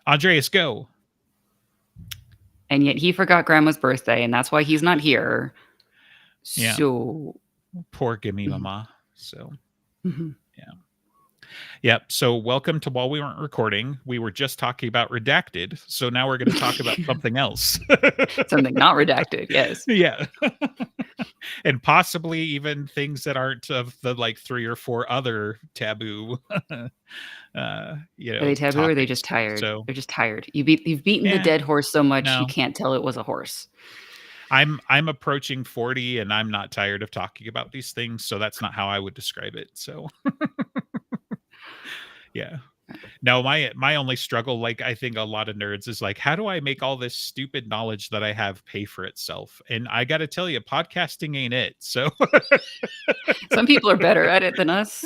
Andreas, go. And yet he forgot Grandma's birthday, and that's why he's not here. Yeah. So, Poor Gimme mhm, Mama. So, mhm. yeah. Yep. So, welcome to While We Weren't Recording. We were just talking about Redacted. So, now we're going to talk about something else. Something not redacted. Yes. Yeah. And possibly even things that aren't of the like 3 or 4 other taboo, Are they taboo or are they topics. just tired? So, They're just tired. You've beaten the yeah, dead horse so much you no. can't tell it was a horse. I'm approaching 40 and I'm not tired of talking about these things, so that's not how I would describe it. So, yeah. No, my only struggle, like I think a lot of nerds, is like, how do I make all this stupid knowledge that I have pay for itself? And I got to tell you, podcasting ain't it. So, Some people are better at it than us.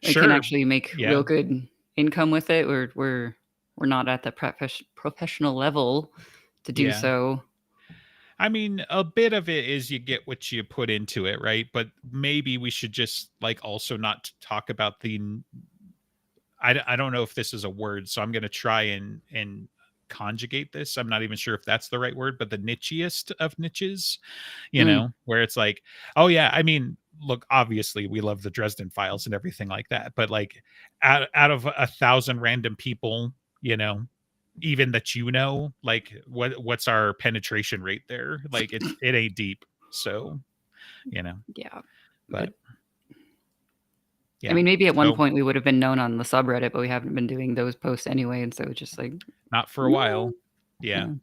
They can sure. actually make Yeah. real good income with it. We're not at the professional level to do Yeah. so. I mean, a bit of it is you get what you put into it, right? But maybe we should just like also not talk about I don't know if this is a word, so I'm going to try and conjugate this. I'm not even sure if that's the right word, but the nichiest of niches, Mm, where it's like, oh yeah, I mean, look, obviously we love the Dresden Files and everything like that, but like out of 1,000 random people, even that like what's our penetration rate there? Like it ain't deep. So, you know, yeah. but But I yeah. mean, maybe at one So point we would have been known on the subreddit, but we haven't been doing those posts anyway. And so it's just like, not for a no. while. Yeah. Yeah.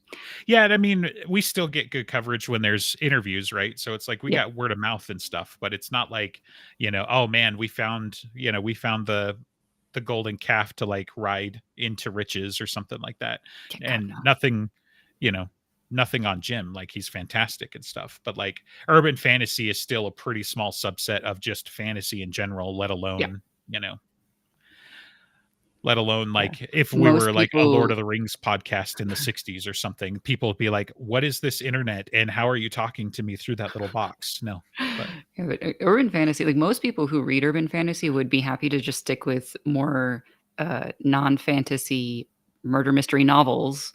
Yeah, and I mean, we still get good coverage when there's interviews, right? So it's like we Yeah. got word of mouth and stuff, but it's not like, oh man, we found the golden calf to like ride into riches or something like that. Yeah, God, And no. you know, nothing on Jim, like he's fantastic and stuff, but like urban fantasy is still a pretty small subset of just fantasy in general, let Yeah. alone, Yeah. like if we Most were like a Lord of people the Rings podcast in the 60s or something, people would be like, what is this internet and how are you talking to me through that little box? No, but Yeah, but urban fantasy, like most people who read urban fantasy would be happy to just stick with more non-fantasy murder mystery novels,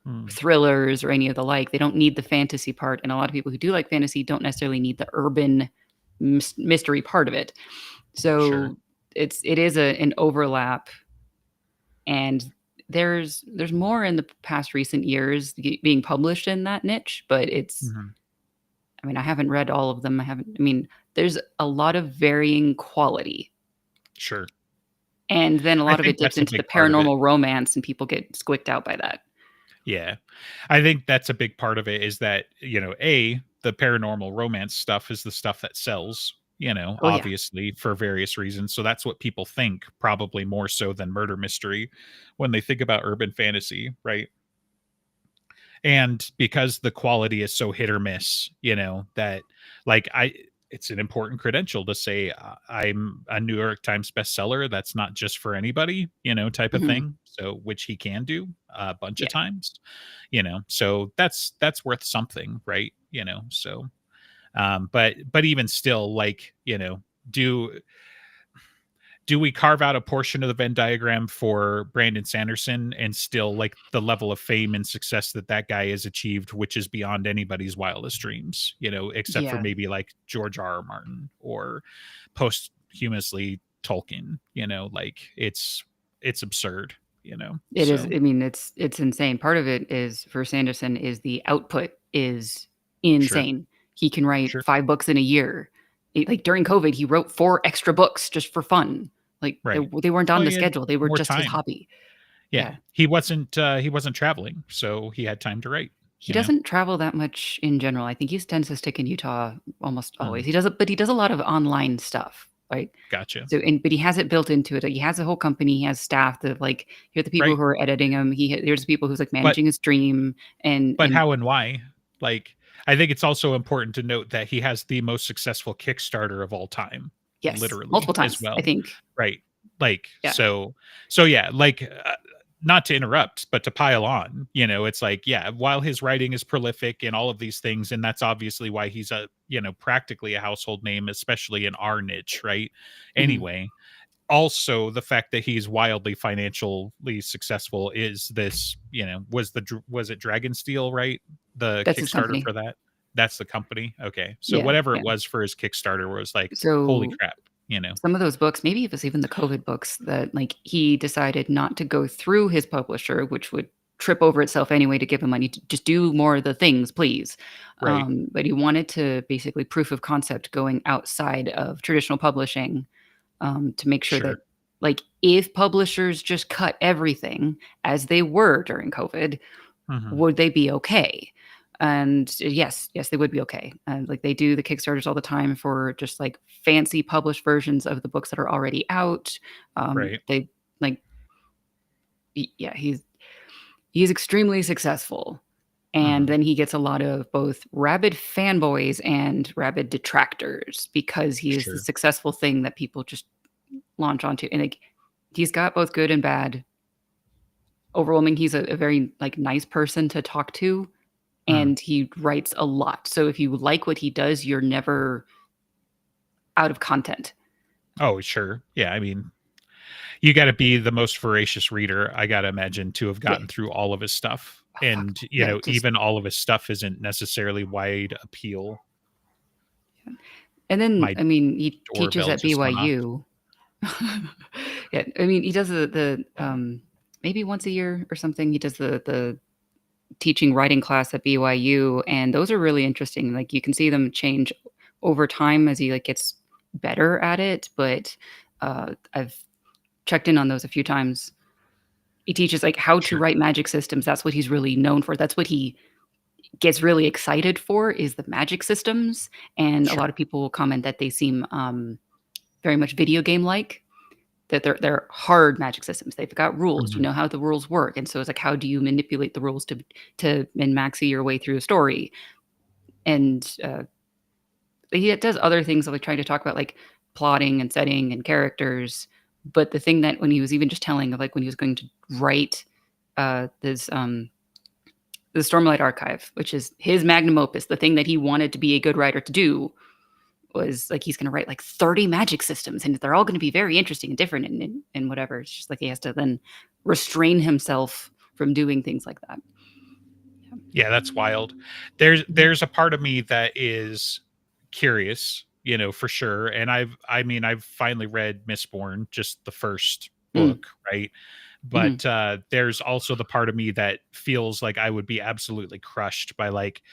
hmm, thrillers, or any of the like. They don't need the fantasy part, and a lot of people who do like fantasy don't necessarily need the urban mystery part of it. sure. So it is an overlap, and there's more in the past recent years being published in that niche, but it's Mhm. I mean, I haven't read all of them. I mean, there's a lot of varying quality. Sure. And then a I lot of it think dips that's a into the big part of it. paranormal romance and people get squicked out by that. Yeah. I think that's a big part of it is that, the paranormal romance stuff is the stuff that sells, Oh yeah. obviously for various reasons. So that's what people think, probably more so than murder mystery when they think about urban fantasy, right? And because the quality is so hit or miss, that like it's an important credential to say I'm a New York Times bestseller. That's not just for anybody, type of Mhm. thing. So which he can do a bunch of Yeah. times, so that's worth something, right? So but even still, like, do do we carve out a portion of the Venn diagram for Brandon Sanderson and still like the level of fame and success that guy has achieved, which is beyond anybody's wildest dreams, except for Yeah. maybe like George R. R. Martin or posthumously Tolkien, like it's absurd, It is so I mean, it's insane. Part of it is for Sanderson is the output is sure, insane. He can write sure, 5 books in a year. Like during COVID, he wrote 4 extra books just for fun. Like right. they weren't on Well, the he had schedule. They were more just his time. hobby. Yeah, Yeah. he wasn't traveling, so he had time to write, He doesn't travel that much in general. I think he tends to stick in Utah almost Hmm, always. But he does a lot of online stuff, right? gotcha, But he has it built into it. He has a whole company. He has staff that like here are the people right. who are editing him. Here's the people who's like But managing his stream But and how and why? Like, I think it's also important to note that he has the most successful Kickstarter of all time, yes, literally multiple as times. I well. think. Right. Like, Yeah, so yeah, like, not to interrupt, but to pile on, it's like, yeah, while his writing is prolific and all of these things, and that's obviously why he's practically a household name, especially in our niche, right? hmm Anyway, also the fact that he's wildly financially successful is this, was it Dragonsteel, right? The That's his Kickstarter company. for that? That's the company? Okay. So Yeah, whatever yeah. it was for his Kickstarter was like, holy So crap, you know? some of those books, maybe it was even the COVID books that like he decided not to go through his publisher, which would trip over itself anyway to give him money to just do more of the things, please. Right. But he wanted to basically proof of concept going outside of traditional publishing to make sure that Sure. like if publishers just cut everything as they were during COVID, Mhm. would they be okay? And yes, yes, they would be okay. And like they do the Kickstarters all the time for just like fancy published versions of the books that are already out. Right. They like, yeah, he's extremely successful, and Mhm. then he gets a lot of both rabid fanboys and rabid detractors because he is the Sure. successful thing that people just launch onto. And like, he's got both good and bad. Overwhelming, he's a very like nice person to talk to, Mhm. and he writes a lot. So if you like what he does, you're never out of content. Oh, sure. Yeah, I mean, you gotta be the most voracious reader, I gotta imagine, to have Yeah. gotten through all of his stuff. Oh, fuck. And, Yeah, just even all of his stuff isn't necessarily wide appeal. and then, My I mean, he teaches doorbell at just went off. BYU. Yeah, I mean, he does maybe once a year or something, he does the teaching writing class at BYU, and those are really interesting. Like, you can see them change over time as he, like, gets better at it, but, I've checked in on those a few times. He teaches, like, how to Sure. write magic systems. That's what he's really known for. That's what he gets really excited for is the magic systems, and a Sure. lot of people comment that they seem, very much video game-like, that they're hard magic systems. They've got rules. You Mhm. know how the rules work, and so it's like, how do you manipulate the rules to min-maxi your way through a story? And, he does other things, like trying to talk about, like, plotting and setting and characters, but the thing that when he was even just telling of, like, when he was going to write, this, the Stormlight Archive, which is his magnum opus, the thing that he wanted to be a good writer to do, was like he's gonna write like 30 magic systems, and they're all gonna be very interesting and different and whatever. It's just like he has to then restrain himself from doing things like that. Yeah. Yeah, that's wild. There's Mhm. there's a part of me that is curious, for sure. And I've finally read Mistborn, just the first Mm, book, right? mhm. But there's also the part of me that feels like I would be absolutely crushed by like,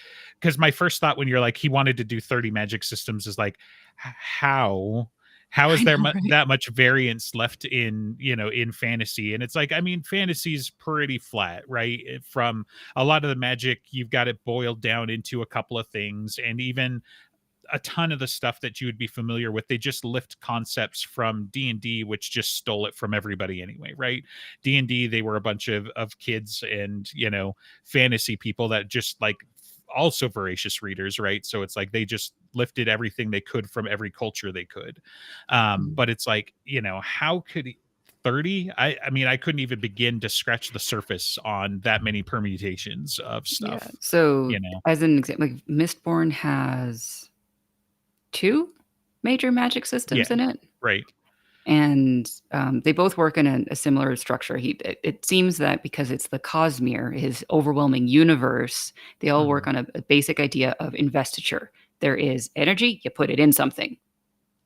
because my first thought when you're like he wanted to do 30 magic systems is like, how is I there know, right? that much variance left in in fantasy? And it's like, I mean, fantasy's pretty flat, right? From a lot of the magic, you've got it boiled down into a couple of things, and even a ton of the stuff that you would be familiar with, they just lift concepts from D&D, which just stole it from everybody anyway, right? D&D, they were a bunch of kids and fantasy people that just like also voracious readers, right? So it's like they just lifted everything they could from every culture they could. Mhm. But it's like, how could 30, I mean, I couldn't even begin to scratch the surface on that many permutations of Yeah. stuff, So you know as an example, like Mistborn has 2 major magic yeah, systems in it. right. And, they both work in a similar structure. It seems that because it's the Cosmere, his overwhelming universe, they all Mhm. work on a basic idea of investiture. There is energy, you put it in something,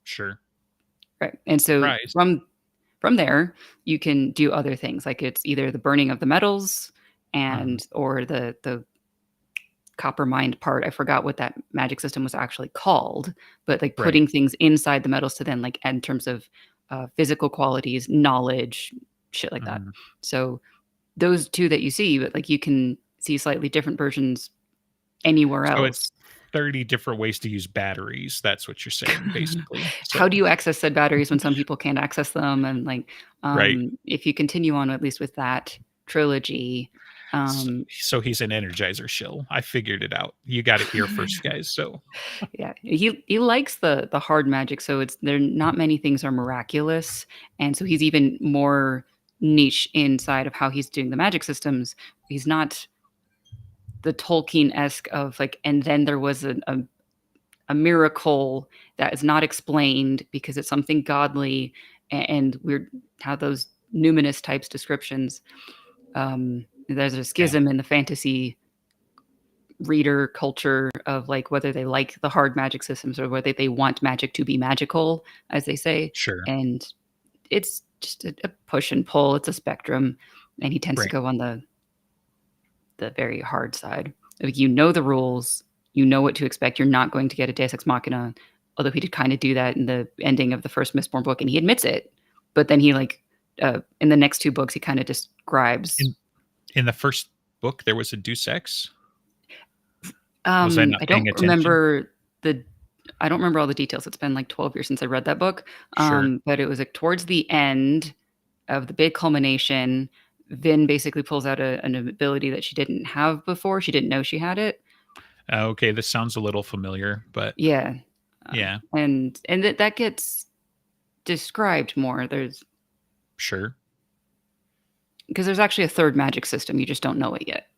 Sure. right? And so Surprise. from there, you can do other things, like it's either the burning of the metals Mhm. and or the copper mined part. I forgot what that magic system was actually called, but, like, Right. putting things inside the metals to then, like, in terms of, physical qualities, knowledge, shit like that. Mhm. So, those 2 that you see, but, like, you can see slightly different versions anywhere So it's else. 30 different ways to use batteries. That's what you're saying, basically. How do So, you access said batteries when some people can't access them? And, like, right. if you continue on at least with that trilogy, So, um so he's an energizer shill. I figured it out. You got it here first, guys. So, Yeah, he likes the hard magic, so it's there not many things are miraculous, and so he's even more niche inside of how he's doing the magic systems. He's not the Tolkien-esque of like, and then there was a miracle that is not explained because it's something godly. and weird how those numinous types descriptions. There's a Yeah. schism in the fantasy reader culture of like whether they like the hard magic systems or whether they want magic to be magical, as they say. Sure. And it's just a push and pull. It's a spectrum, and he tends to Right. go on the very hard side. Like, you know the rules, you know what to expect. You're not going to get a Deus Ex Machina, although he did kind of do that in the ending of the first Mistborn book, and he admits it. But then he like in the next two books, he kind of describes. In the first book, there was a Deus Ex. Was I not I paying don't attention? remember the. I don't remember all the details. It's been like 12 years since I read that book. Sure. But it was like towards the end of the big culmination. Vin basically pulls out an ability that she didn't have before. She didn't know she had it. Okay, this sounds a little familiar, but Yeah, yeah, and that gets described more. sure. Because there's actually a third magic system. You just don't know it yet.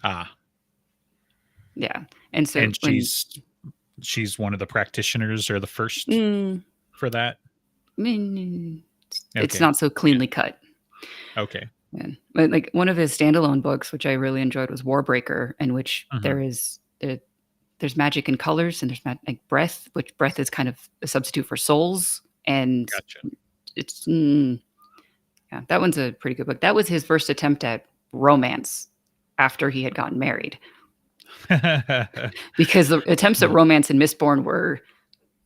Ah, Yeah, and so and when she's one of the practitioners or the first mm, for that. mm, it's Okay. not so Yeah. cleanly cut. Okay. Yeah. But like one of his standalone books, which I really enjoyed, was Warbreaker, in which Mhm. there's magic in colors and there's like breath, which breath is kind of a substitute for souls, and Gotcha. it's yeah, that one's a pretty good book. That was his first attempt at romance after he had gotten married, because the attempts at Yeah. romance in Mistborn were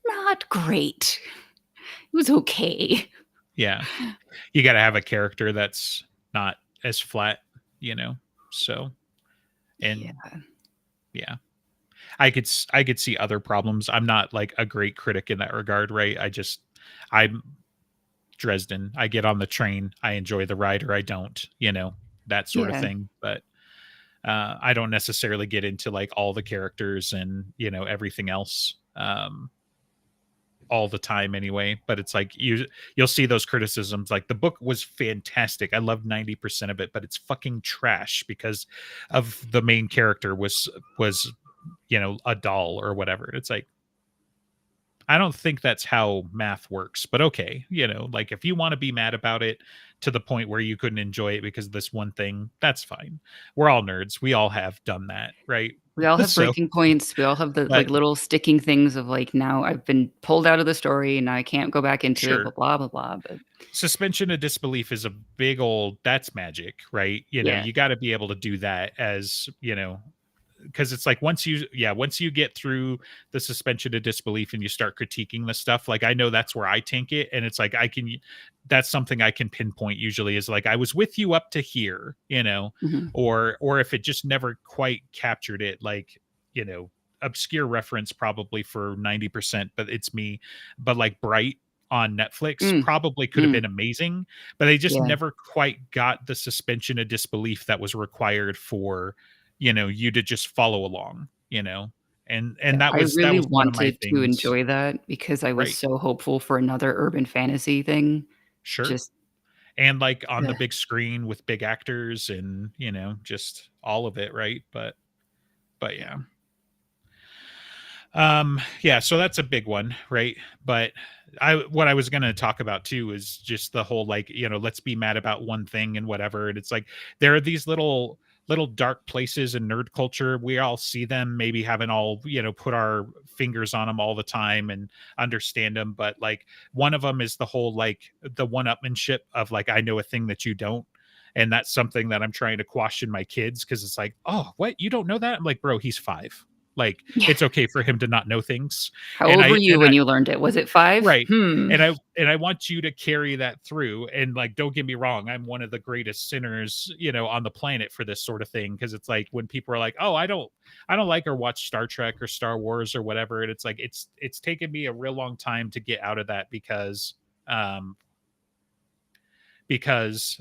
not great. It was okay. Yeah. You got to have a character that's not as flat, you know. So, Yeah. and yeah, I could see other problems. I'm not like a great critic in that regard, right? I'm Dresden. I get on the train, I enjoy the ride or I don't, that sort of Yeah. thing. But I don't necessarily get into like all the characters and everything else. All the time anyway, but it's like you'll see those criticisms like the book was fantastic, I loved 90% of it, but it's fucking trash because of the main character was a doll or whatever. It's like, I don't think that's how math works, but okay, like if you want to be mad about it to the point where you couldn't enjoy it because of this one thing, that's fine. We're all nerds, we all have done that, right? We all have So, breaking points. We all have the but like little sticking things of like, now I've been pulled out of the story and now I can't go back into it, sure, blah blah blah blah. But suspension of disbelief is a big old, that's magic, right? yeah. You got to be able to do that, as because it's like once you get through the suspension of disbelief and you start critiquing the stuff, like I know that's where I tank it, and it's like that's something I can pinpoint usually, is like I was with you up to here, Mhm. or if it just never quite captured it, like obscure reference probably for 90%, but it's me. But like Bright on Netflix Mm, probably could have mm, been amazing, but they just yeah. never quite got the suspension of disbelief that was required for you to just follow along, and Yeah. that I was really one of my wanted to things. enjoy that because I was Right. so hopeful for another urban fantasy thing. Sure. Just And like on the yeah. big screen with big actors and just all of it, right? But yeah. Yeah, so that's a big one, right? But what I was going to talk about too is just the whole like, let's be mad about one thing and whatever. And it's like there are these little dark places in nerd culture. We all see them, maybe haven't all, put our fingers on them all the time and understand them, but like one of them is the whole like the one-upmanship of like, I know a thing that you don't. And that's something that I'm trying to quash in my kids, because it's like, oh, what? You don't know that? I'm like, bro, he's 5. Like, Yeah. it's okay for him to not know things. How And old were I you and I when you learned it? Was it 5? right. Hmm. And I want you to carry that through. And like, don't get me wrong, I'm one of the greatest sinners, on the planet for this sort of thing. Because it's like when people are like, oh, I don't like or watch Star Trek or Star Wars or whatever. And it's like it's taken me a real long time to get out of that um because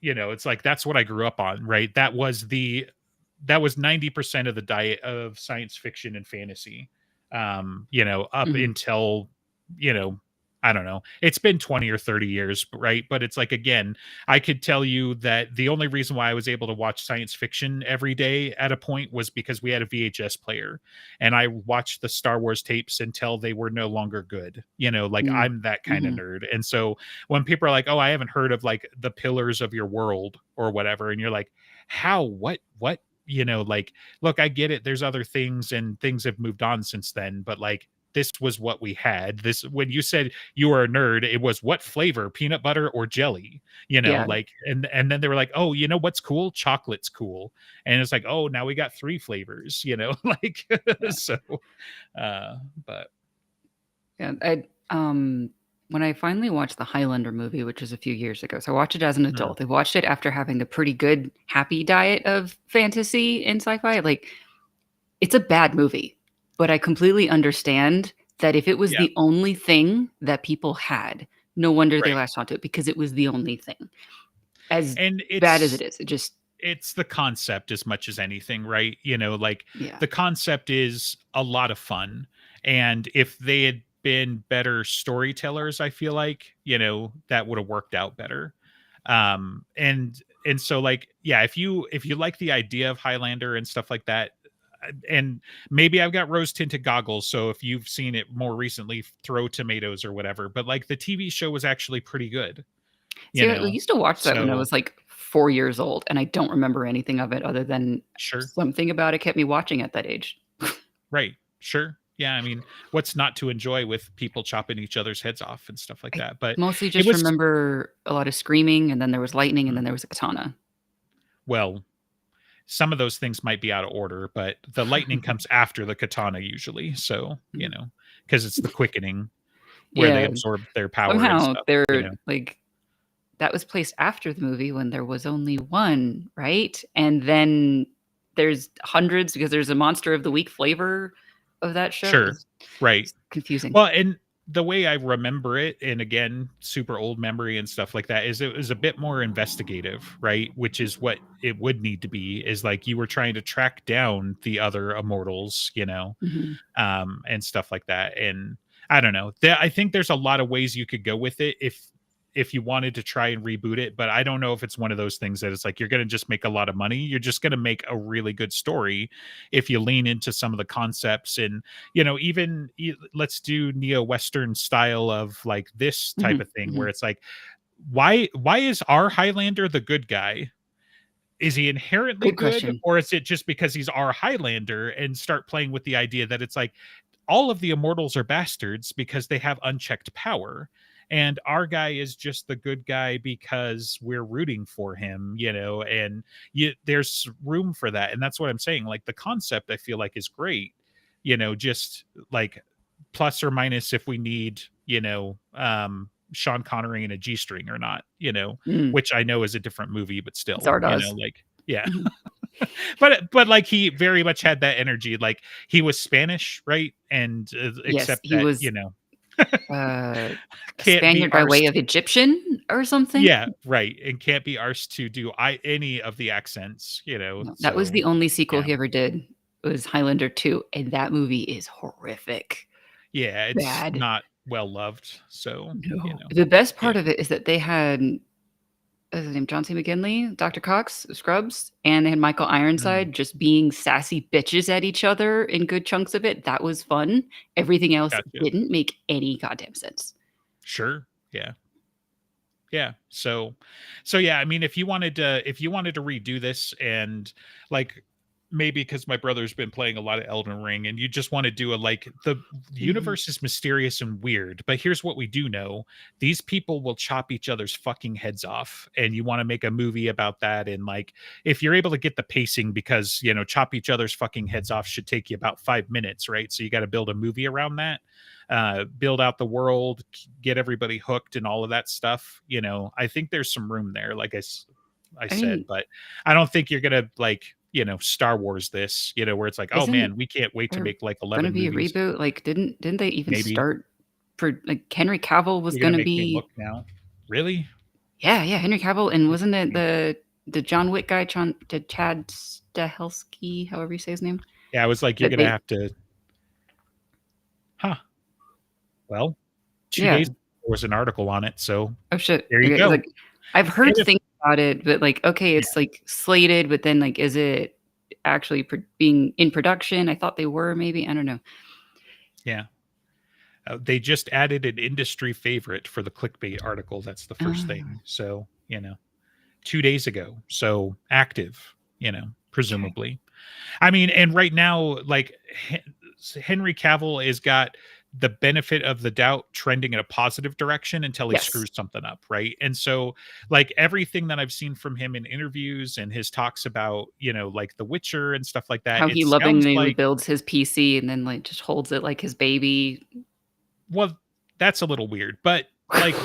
it's like that's what I grew up on, right? That was 90% of the diet of science fiction and fantasy, up Mhm. until you know I don't know. It's been 20 or 30 years, right? But it's like, again, I could tell you that the only reason why I was able to watch science fiction every day at a point was because we had a VHS player and I watched the Star Wars tapes until they were no longer good. Like Mm. I'm that kind of Mhm. nerd. And so when people are like, oh, I haven't heard of like the pillars of your world or whatever, and you're like, how, what? Like, look, I get it. There's other things and things have moved on since then, but like, this was what we had. This, when you said you were a nerd, it was what flavor, peanut butter or jelly, Yeah. like, and then they were like, oh, what's cool? Chocolate's cool. And it's like, oh, now we got 3 flavors, like, Yeah. so, but Yeah. When I finally watched the Highlander movie, which was a few years ago, so I watched it as an mhm, adult. I watched it after having a pretty good, happy diet of fantasy and sci-fi. Like, it's a bad movie, but I completely understand that if it was yeah, the only thing that people had, no wonder they right. latched onto it because it was the only thing. As And bad as it is, it just it's the concept as much as anything, right? Like yeah. the concept is a lot of fun. And if they had been better storytellers, I feel like, that would have worked out better. And so like, yeah, if you like the idea of Highlander and stuff like that, and maybe I've got rose tinted goggles, so if you've seen it more recently, throw tomatoes or whatever. But like the TV show was actually pretty good, you See, I know. used to watch that when I So was, like, 4 years old, and I don't remember anything of it other than sure. something about it kept me watching at that age. Right. Sure. Yeah. I mean, what's not to enjoy with people chopping each other's heads off and stuff like I that? But mostly it just was, remember a lot of screaming, and then there was lightning, and mm, then there was a katana. well, some of those things might be out of order, but the lightning comes after the katana usually. So, because it's the quickening where they Yeah, absorb their power and somehow stuff, they're like, that was placed after the movie when there was only 1, right? And then there's hundreds because there's a Monster of the Week flavor of that show. Sure. Right. It's confusing. Well, and the way I remember it, and again, super old memory and stuff like that, is it was a bit more investigative, right? Which is what it would need to be, is like you were trying to track down the other immortals, Mhm. and stuff like that. And I don't know. I think there's a lot of ways you could go with it if you wanted to try and reboot it, but I don't know if it's one of those things that it's like you're going to just make a lot of money. You're just going to make a really good story if you lean into some of the concepts and even let's do neo-western style of like this type Mhm. of thing where Mhm. it's like why is our Highlander the good guy? Is he inherently Good good, question. or is it just because he's our Highlander? And start playing with the idea that it's like all of the immortals are bastards because they have unchecked power. And our guy is just the good guy because we're rooting for him, and there's room for that. And that's what I'm saying. Like the concept, I feel like is great, just like plus or minus if we need, Sean Connery in a G string or not, Mm. which I know is a different movie, but still, Zardoz. like, yeah. Mhm. But like he very much had that energy. Like he was Spanish, right? And Yes, except he that, was, uh, a can't be Spaniard by way of arsed. Egyptian or something? Yeah, right. And can't be arsed to do any of the accents, No, that was so the only sequel yeah. he ever did, was Highlander 2, and that movie is horrific. Yeah, it's Bad. not well loved. So, No. The best yeah. part of it is that they had, what is his name? John C. McGinley, Dr. Cox, Scrubs, and they had Michael Mm, Ironside just being sassy bitches at each other in good chunks of it. That was fun. Everything else gotcha. didn't make any goddamn sense. Sure. Yeah. Yeah. So yeah, I mean if you wanted to redo this and like maybe because my brother's been playing a lot of Elden Ring and you just want to do a like the Mhm. universe is mysterious and weird, but here's what we do know. These people will chop each other's fucking heads off and you want to make a movie about that and like if you're able to get the pacing because chop each other's fucking heads off should take you about 5 minutes, right? So you got to build a movie around that, build out the world, get everybody hooked and all of that stuff. I think there's some room there, like I I said, mean, but I don't think you're gonna like, Star Wars this, where it's like, oh isn't man, we can't wait to there make like gonna 11 be a movies. reboot? Like, didn't they even Maybe start for like Henry Cavill was you're gonna gonna make me look be now. Really? yeah, yeah, Henry Cavill, and wasn't it Mm. the John Wick guy, Chad Stahelski, however you say his name? Yeah, I was like, you're That gonna they have to, huh? Well, two yeah, days. was an article on it, so Oh shit. there you Okay, go. like I've And heard if things about it, but like, okay, Yeah, it's like slated, but then like, is it actually being in production? I thought they were maybe. I don't know. yeah. They just added an industry favorite for the clickbait article. That's the first Oh, thing. So, 2 days ago. So active, okay. presumably. I mean, and right now, like Henry Cavill has got the benefit of the doubt trending in a positive direction until he Yes. screws something up, right? And so, like everything that I've seen from him in interviews and his talks about, like The Witcher and stuff like that, How it he sounds lovingly like, builds his PC and then like just holds it like his baby. well, that's a little weird, but like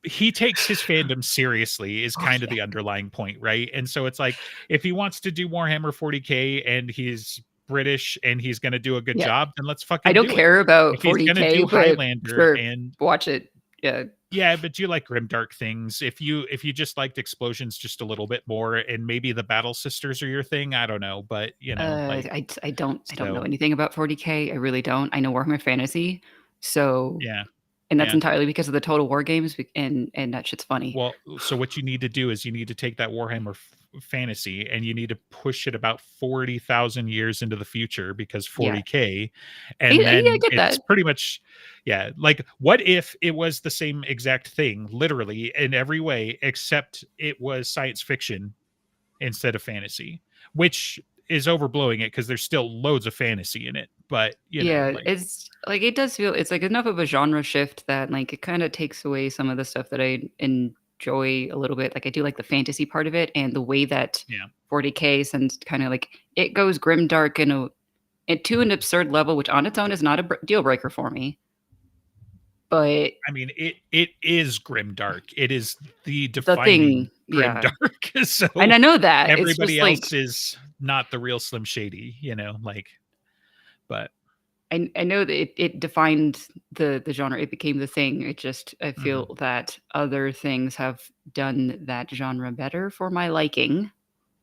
he takes his fandom seriously is Oh kind of yeah. the underlying point, right? And so it's like if he wants to do Warhammer 40K and he's British and he's going to do a good Yeah. job, then let's I fucking don't do it. care about If he's going to 40K, do but Highlander sure, and watch it. Yeah. yeah, but you like grimdark things. If you just liked explosions just a little bit more and maybe the Battle Sisters are your thing, I don't know, but like I don't know so anything about 40K. I really don't. I know Warhammer Fantasy, so yeah. and that's Yeah. entirely because of the Total War games, and that shit's funny. Well, so what you need to do is you need to take that Warhammer fantasy and you need to push it about 40,000 years into the future because Yeah. 40K. I And yeah, I then get it's that. pretty much, yeah. Like, what if it was the same exact thing, literally in every way, except it was science fiction instead of fantasy, which is overblowing it because there's still loads of fantasy in it. But, Yeah, like, it's like it does feel it's like enough of a genre shift that like it kind of takes away some of the stuff that I enjoy a little bit. Like I do like the fantasy part of it and the way that yeah. 40K since kind of like it goes grim dark to an absurd level, which on its own is not a deal breaker for me. But I mean, it is grim dark. It is the the defining thing, grim yeah, dark. and So I know that it's everybody just like else is not the real Slim Shady, like, but I know that it defined the genre. It became the thing. It just I mhm, feel that other things have done that genre better for my liking,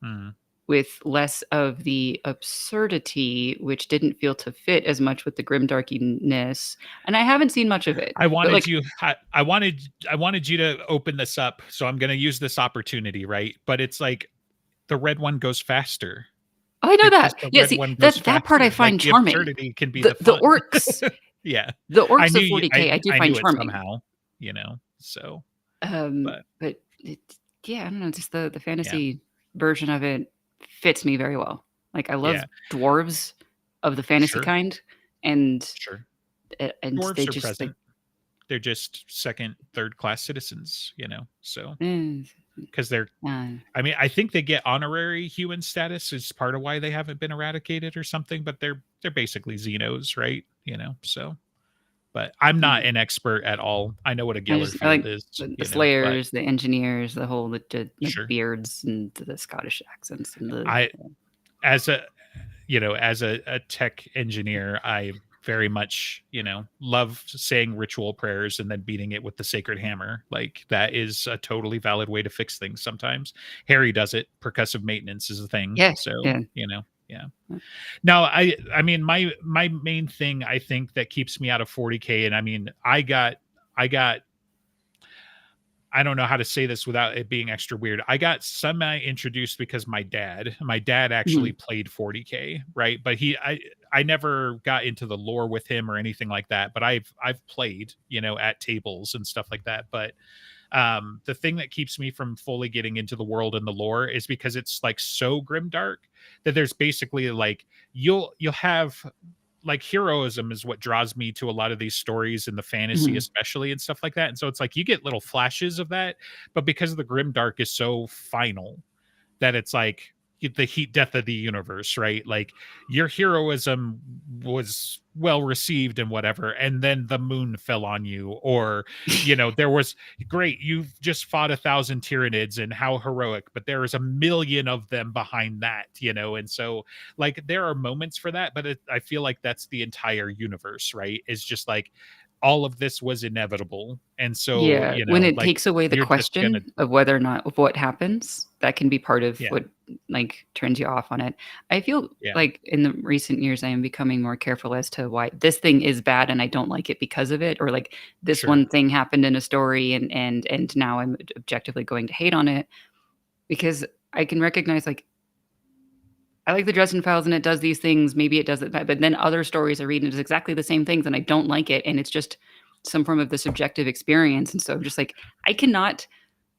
mhm. with less of the absurdity, which didn't feel to fit as much with the grimdarkiness. And I haven't seen much of it, I but wanted like, you I wanted you to open this up, so I'm gonna use this opportunity, right? But it's like the red one goes faster oh, I know because that. the Yeah, red see one goes that part I faster. Like find the charming. absurdity can be The the the fun. orcs, Yeah. the I orcs knew of you I 40K, I do I find knew it charming. somehow, so but But it yeah, I don't know, just the yeah. fantasy version of it fits me very well. Like, I love Yeah. dwarves of the fantasy Sure. kind, and Sure. and they Dwarves are just like, present. They're just second, third class citizens, so eh, because they're uh, I mean, I think they get honorary human status is part of why they haven't been eradicated or something, but they're basically Xenos, right? So but I'm not mm, an expert at all. I know what a I Gellerfield like is, the but slayers, the engineers, the whole the sure. beards and the Scottish accents and the I as a as a tech engineer, I very much, love saying ritual prayers and then beating it with the sacred hammer. Like that is a totally valid way to fix things sometimes. Harry does it. Percussive maintenance is a thing. yeah, So, yeah. yeah. Now, I mean my main thing I think that keeps me out of 40K, and I mean I got I don't know how to say this without it being extra weird. I got semi introduced because my dad actually Mhm, played 40K, right? But I never got into the lore with him or anything like that, but I've played, at tables and stuff like that. But the thing that keeps me from fully getting into the world and the lore is because it's like so grimdark that there's basically like you'll have like heroism is what draws me to a lot of these stories in the fantasy mhm. especially and stuff like that, and so it's like you get little flashes of that, but because the grim dark is so final that it's like the heat death of the universe, right? Like your heroism was well received and whatever, and then the moon fell on you, or there was great, you've just fought 1,000 Tyranids and how heroic, but there is a million of them behind that, and so like there are moments for that, but I feel like that's the entire universe, right? It's just like all of this was inevitable, and so Yeah, when it like takes away the you're just gonna question of whether or not of what happens, that can be part of Yeah. what, like, turns you off on it. I feel Yeah. like in the recent years, I am becoming more careful as to why this thing is bad and I don't like it because of it, or like this Sure. one thing happened in a story and now I'm objectively going to hate on it because I can recognize like I like the Dresden Files and it does these things, maybe it does it, but then other stories I read and it does exactly the same things and I don't like it and it's just some form of the subjective experience. And so I'm just like, I cannot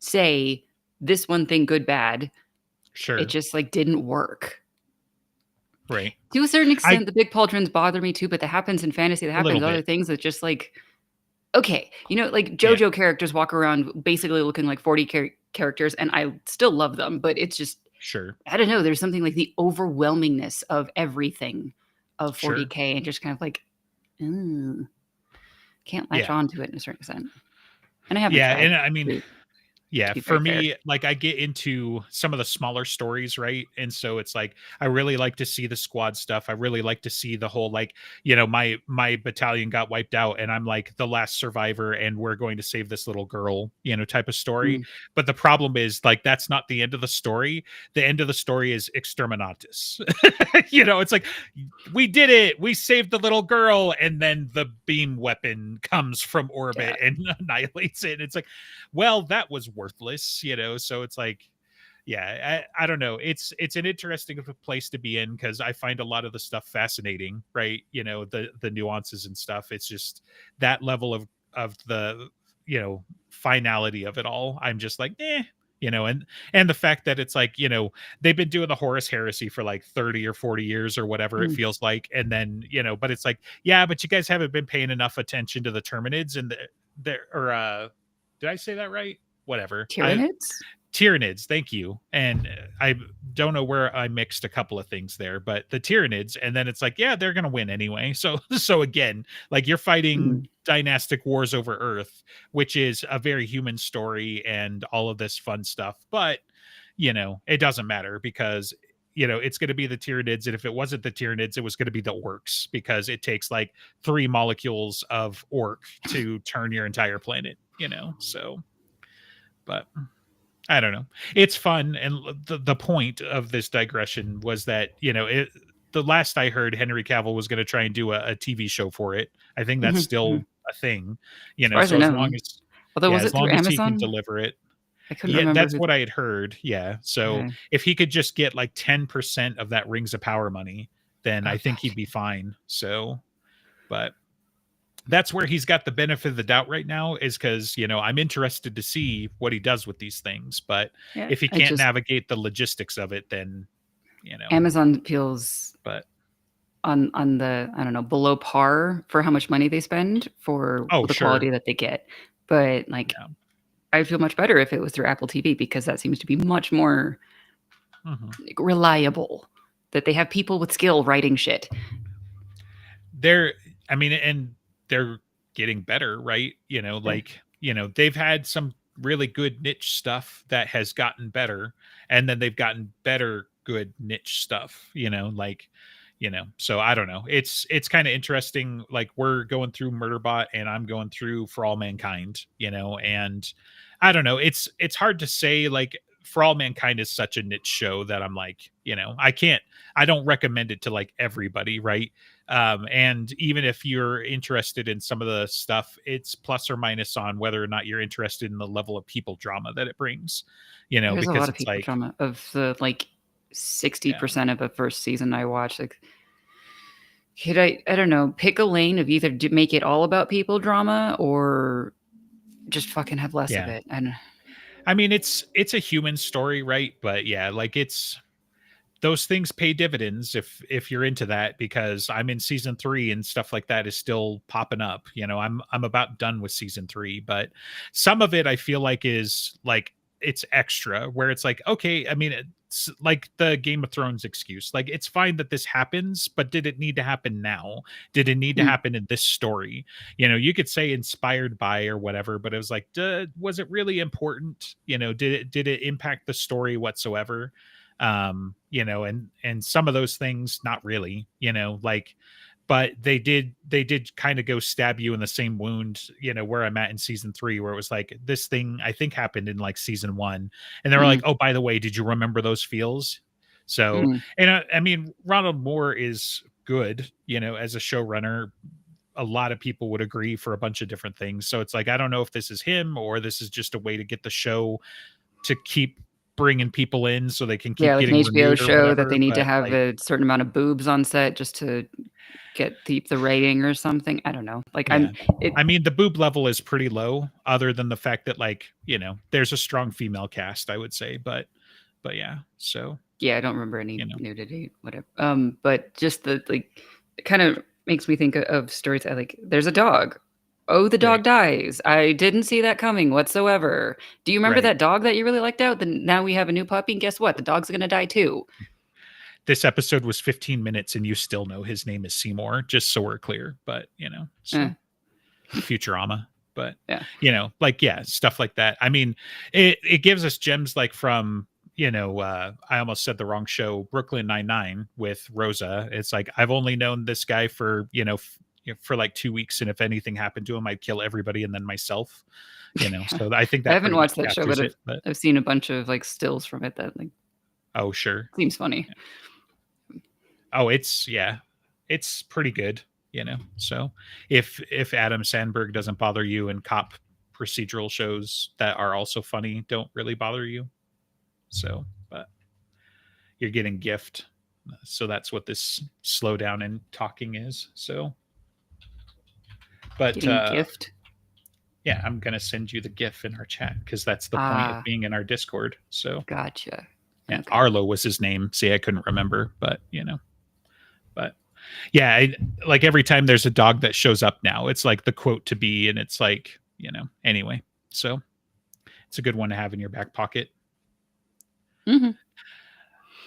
say this one thing good, bad. It Sure. just like didn't work. Right. To a certain I extent, the big pauldrons bother me too, but that happens in fantasy. That A happens little in other bit. things that just like, okay, like Yeah. JoJo characters walk around basically looking like 40 characters, and I still love them, but it's just, Sure. I don't know. There's something like the overwhelmingness of everything of Sure. 40K and just kind of like, ooh, can't latch Yeah. on to it in a certain extent. And I haven't Yeah, tried and I mean, to yeah, be very for fair. me, like I get into some of the smaller stories, right? And so it's like I really like to see the squad stuff. I really like to see the whole like, my battalion got wiped out and I'm like the last survivor and we're going to save this little girl, type of story. Mm, But the problem is like that's not the end of the story. The end of the story is exterminatus. It's like we did it. We saved the little girl and then the beam weapon comes from yeah. orbit and annihilates it. It's like, well, that was worthless, so it's like, yeah, I don't know, it's an interesting of a place to be in because I find a lot of the stuff fascinating, right? The nuances and stuff. It's just that level of the finality of it all. I'm just like, and the fact that it's like, they've been doing the Horus Heresy for like 30 or 40 years or whatever it Mm. feels like, and then but it's like, yeah, but you guys haven't been paying enough attention to the Terminids and did I say that right? Whatever. Tyranids? Tyranids, thank you. And I don't know where I mixed a couple of things there, but the Tyranids, and then it's like, yeah, they're gonna win anyway. So so again, like you're fighting Mm. dynastic wars over Earth, which is a very human story and all of this fun stuff. But it doesn't matter because it's going to be the Tyranids, and if it wasn't the Tyranids, it was going to be the orcs because it takes like 3 molecules of orc to turn your entire planet. So, but I don't know. It's fun, and the point of this digression was that the last I heard, Henry Cavill was going to try and do a TV show for it. I think that's Mhm, mhm. still a thing. As far as I So as know. long as Although, yeah, was as it through long as he can Amazon? deliver it. I couldn't Yeah, remember that's who. what I had heard. Yeah. So Okay. if he could just get like 10% of that Rings of Power money, then I think he'd Okay. be fine. So, but that's where he's got the benefit of the doubt right now is because I'm interested to see what he does with these things, but Yeah, if he I can't just navigate the logistics of it, then Amazon feels but on the, I don't know, below par for how much money they spend for oh the quality sure. that they get. But, like, Yeah. I'd feel much better if it was through Apple TV because that seems to be much more, Mhm. like, reliable, that they have people with skill writing shit. They're I mean, and they're getting better, right? Yeah. Like, they've had some really good niche stuff that has gotten better, and then they've gotten better good niche stuff, like, so I don't know. It's kind of interesting. Like we're going through Murderbot and I'm going through For All Mankind, and I don't know. It's hard to say like For All Mankind is such a niche show that I'm like, I don't recommend it to like everybody, right? And even if you're interested in some of the stuff, it's plus or minus on whether or not you're interested in the level of people drama that it brings, There's a because lot of it's people like, drama. Of the, like, yeah, 60% of a first season I watched, like, could I don't know, pick a lane of either make it all about people drama or just fucking have less of yeah. it, and I mean, it's a human story, right? But yeah, like it's those things pay dividends if you're into that because I'm in season 3 and stuff like that is still popping up. I'm about done with season 3, but some of it I feel like is like it's extra where it's like, okay, I mean, it's like the Game of Thrones excuse. Like it's fine that this happens, but did it need to happen now? Did it need to mm, happen in this story? You could say inspired by or whatever, but it was like, was it really important? Did it impact the story whatsoever? And some of those things not really, like but they did kind of go stab you in the same wound, where I'm at in season 3, where it was like, this thing I think happened in like season 1, and they were like, Mm, oh, by the way, did you remember those feels? So, mm. and I mean, Ronald Moore is good, as a showrunner. A lot of people would agree for a bunch of different things. So it's like, I don't know if this is him or this is just a way to get the show to keep bringing people in so they can Yeah, keep like an getting HBO renewed or show that they whatever. need to But have like, a certain amount of boobs on set just to get the rating or something. I don't know. Like yeah, it I mean, the boob level is pretty low, other than the fact that, like, there's a strong female cast, I would say. But yeah, so, yeah, I don't remember any you know, nudity, whatever. But just the like, it kind of makes me think of stories like there's a dog. Oh, the right, dog dies. I didn't see that coming whatsoever. Do you remember right. that dog that you really liked out? Then now we have a new puppy, and guess what? The dog's gonna die too. This episode was 15 minutes, and you still know his name is Seymour, just so we're clear. But Eh, so Futurama. But yeah. like, yeah, stuff like that. I mean, it gives us gems like from, I almost said the wrong show, Brooklyn Nine-Nine with Rosa. It's like, I've only known this guy for, for like 2 weeks, and if anything happened to him, I'd kill everybody and then myself. So I think I that haven't pretty much watched that show, captures but it. But I've seen a bunch of like stills from it that like oh, sure. seems funny. Oh, it's pretty good, So if Adam Sandberg doesn't bother you, and cop procedural shows that are also funny don't really bother you, so, but you're getting Gift, so that's what this slowdown in talking is. So, but Getting gift. yeah, I'm gonna send you the GIF in our chat because that's the point of Ah, being in our Discord. So gotcha. yeah, Okay. Arlo was his name. See, I couldn't remember, but but yeah, like every time there's a dog that shows up now, it's like the quote to be, and it's like, anyway. So it's a good one to have in your back pocket. Hmm.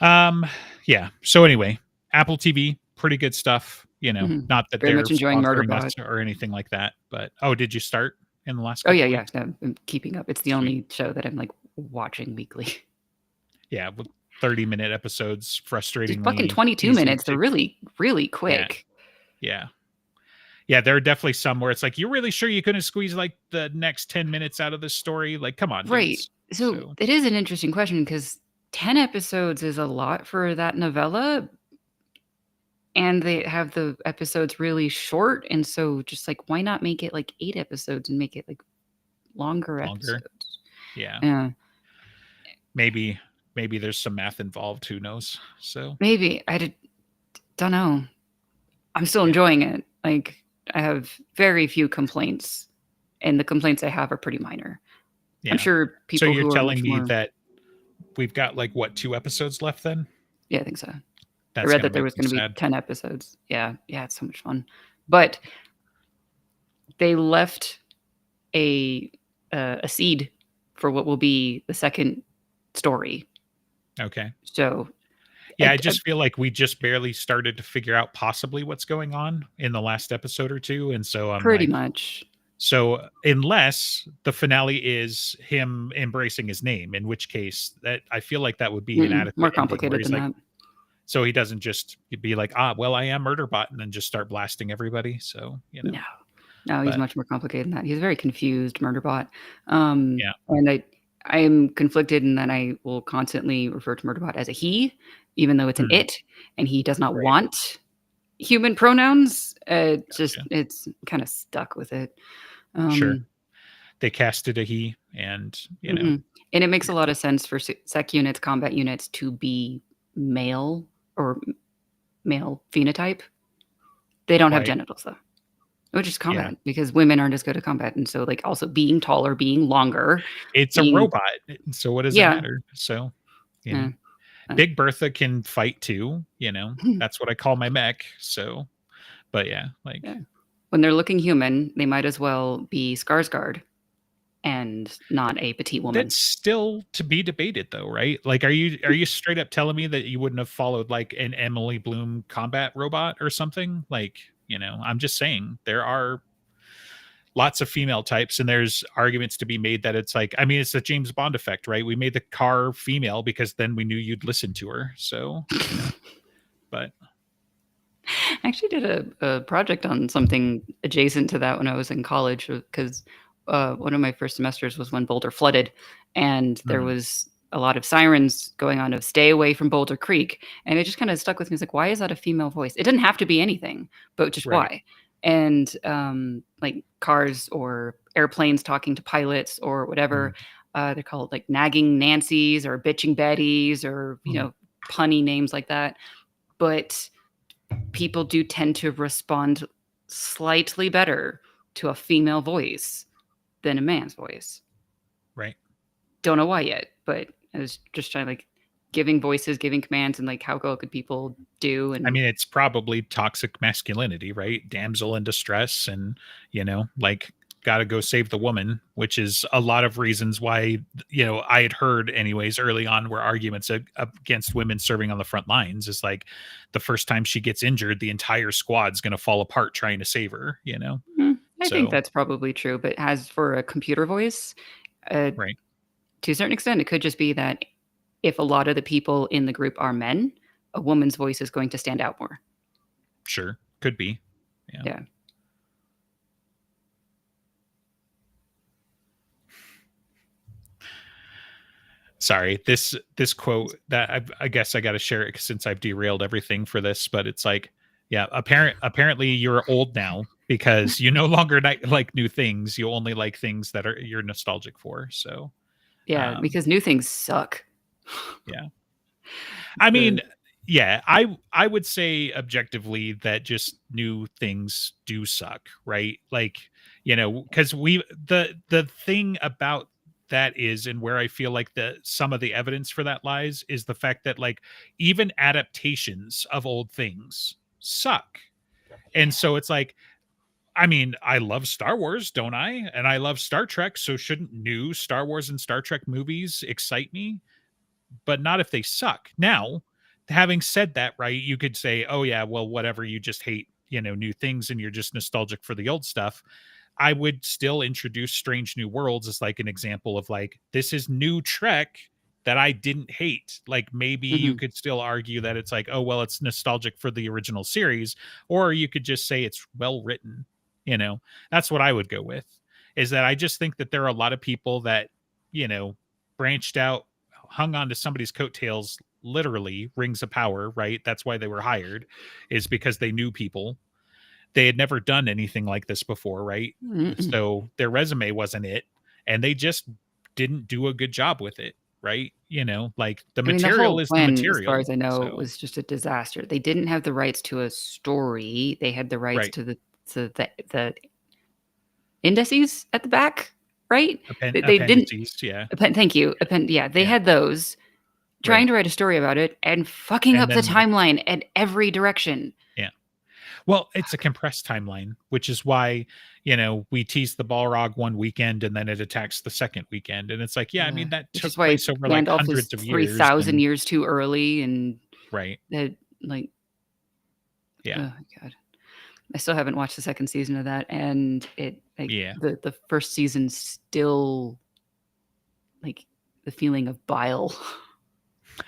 Um, yeah. So anyway, Apple TV, pretty good stuff. Hmm. Not that Very they're much enjoying sponsoring us Murderbot. or anything like that. But oh, did you start in the last Oh yeah, couple yeah. weeks? No, I'm keeping up. It's the Sweet. only show that I'm like watching weekly. Yeah, with 30-minute episodes, Just fucking frustratingly 22 easy minutes. They're to. really, really Yeah, quick. yeah, yeah. There are definitely some where it's like, you're really sure you couldn't squeeze like the next 10 minutes out of this story? Like, come on, Right. dudes. So So it is an interesting question because 10 episodes is a lot for that novella. And they have the episodes really short. And so just like, why not make it like 8 episodes and make it like longer longer. episodes? Yeah, Yeah. maybe there's some math involved. Who knows? So Maybe. Don't know. I'm still yeah, enjoying it. Like, I have very few complaints, and the complaints I have are pretty minor. I'm yeah. sure So people you're who are telling much me more. that we've got like what, 2 episodes left then? Yeah, I think so. I That's read gonna that there make was me gonna be sad. 10 episodes. Yeah, yeah, it's so much fun. But they left a seed for what will be the second story. Okay. So, Yeah, I I just feel like we just barely started to figure out possibly what's going on in the last episode or two, and so I'm pretty like, much. so unless the finale is him embracing his name, in which case that I feel like that would be an Mm-mm, more adequate ending, where complicated he's than like, that. so he doesn't just be like, ah, well, I am Murderbot, and then just start blasting everybody. So No. No, he's but much more complicated than that. He's a very confused Murderbot. yeah, And I am conflicted in that I will constantly refer to Murderbot as a he, even though it's an hmm, it, and he does not right, want human pronouns. Just gotcha, it's kind of stuck with it. sure. Um, They casted a he, and mhm. And it makes a lot of sense for sec units, combat units to be male or male phenotype. They don't have right, genitals though. Which is yeah. combat because women aren't as good at combat, and so, like, also being taller, being longer, It's a being robot, so what does it yeah, matter? So, you know, yeah, uh, Big Bertha can fight too, that's what I call my mech. So, but yeah, like, yeah. When they're looking human, they might as well be Skarsgård and not a petite woman. that's still to be debated though, right? Like, are you straight up telling me that you wouldn't have followed like an Emily Bloom combat robot or something? Like, I'm just saying there are lots of female types, and there's arguments to be made that it's like, I mean, it's the James Bond effect, right? We made the car female because then we knew you'd listen to her. So, but I actually did a project on something adjacent to that when I was in college because one of my first semesters was when Boulder flooded, and there Mhm. was a lot of sirens going on of stay away from Boulder Creek, and it just kind of stuck with me. It's like, why is that a female voice? It didn't have to be anything, but just Right. why? And like cars or airplanes talking to pilots or Mhm. whatever, they're called like nagging Nancy's or bitching Bettys or Mhm. punny names like that. But people do tend to respond slightly better to a female voice than a man's voice. Right. Don't know why yet, but I was just trying like giving voices, giving commands, and like how well could people do? I And mean, it's probably toxic masculinity, right? Damsel in distress and, like got to go save the woman, which is a lot of reasons why, I had heard anyways early on were arguments against women serving on the front lines is like the first time she gets injured, the entire squad's going to fall apart trying to save her. I think So, that's probably true. But as for a computer voice, uh, right. to a certain extent, it could just be that if a lot of the people in the group are men, a woman's voice is going to stand out more. Sure. Could be. Yeah. Yeah. Sorry, this quote that I guess I got to share it since I've derailed everything for this, but it's like, yeah, apparently you're old now because you no longer like new things. You only like things that are you're nostalgic for. So, Yeah, um, because new things suck. yeah, I The mean, yeah, I would say objectively that just new things do suck, right? Like, because the thing about that is, and where I feel like the some of the evidence for that lies is the fact that like even adaptations of old things suck. And so it's like, I mean, I love Star Wars, don't I? And I love Star Trek, so shouldn't new Star Wars and Star Trek movies excite me? But not if they suck. Now, having said that, right, you could say, oh, yeah, well, whatever, you just hate, new things and you're just nostalgic for the old stuff. I would still introduce Strange New Worlds as like an example of like, this is new Trek that I didn't hate. Like maybe you Mhm. could still argue that it's like, oh, well, it's nostalgic for the original series, or you could just say it's well written. That's what I would go with. Is that I just think that there are a lot of people that, you know, branched out, hung on to somebody's coattails, literally rings of power, right? That's why they were hired, is because they knew people. They had never done anything like this before, right? Mm-mm. So their resume wasn't it, and they just didn't do a good job with it, right? Like the I mean, the material whole is the plan, as far material. as I know, So, was just a disaster. They didn't have the rights to a story. They had the rights right. to the indices at the back, right? They didn't Appendices, yeah. thank you. Yeah, they Yeah. had those, trying Right. to write a story about it and fucking And up the then like, timeline at every direction. yeah. Well, it's a Fuck. compressed timeline, which is why, we tease the Balrog one weekend and then it attacks the second weekend. And it's like, yeah, I Yeah, mean, that which is took why place over like Gandalf is hundreds of years 3,000 and years too early and right. that, like, Yeah. oh my god. I still haven't watched the second season of that, and it like Yeah. the first season still like the feeling of bile.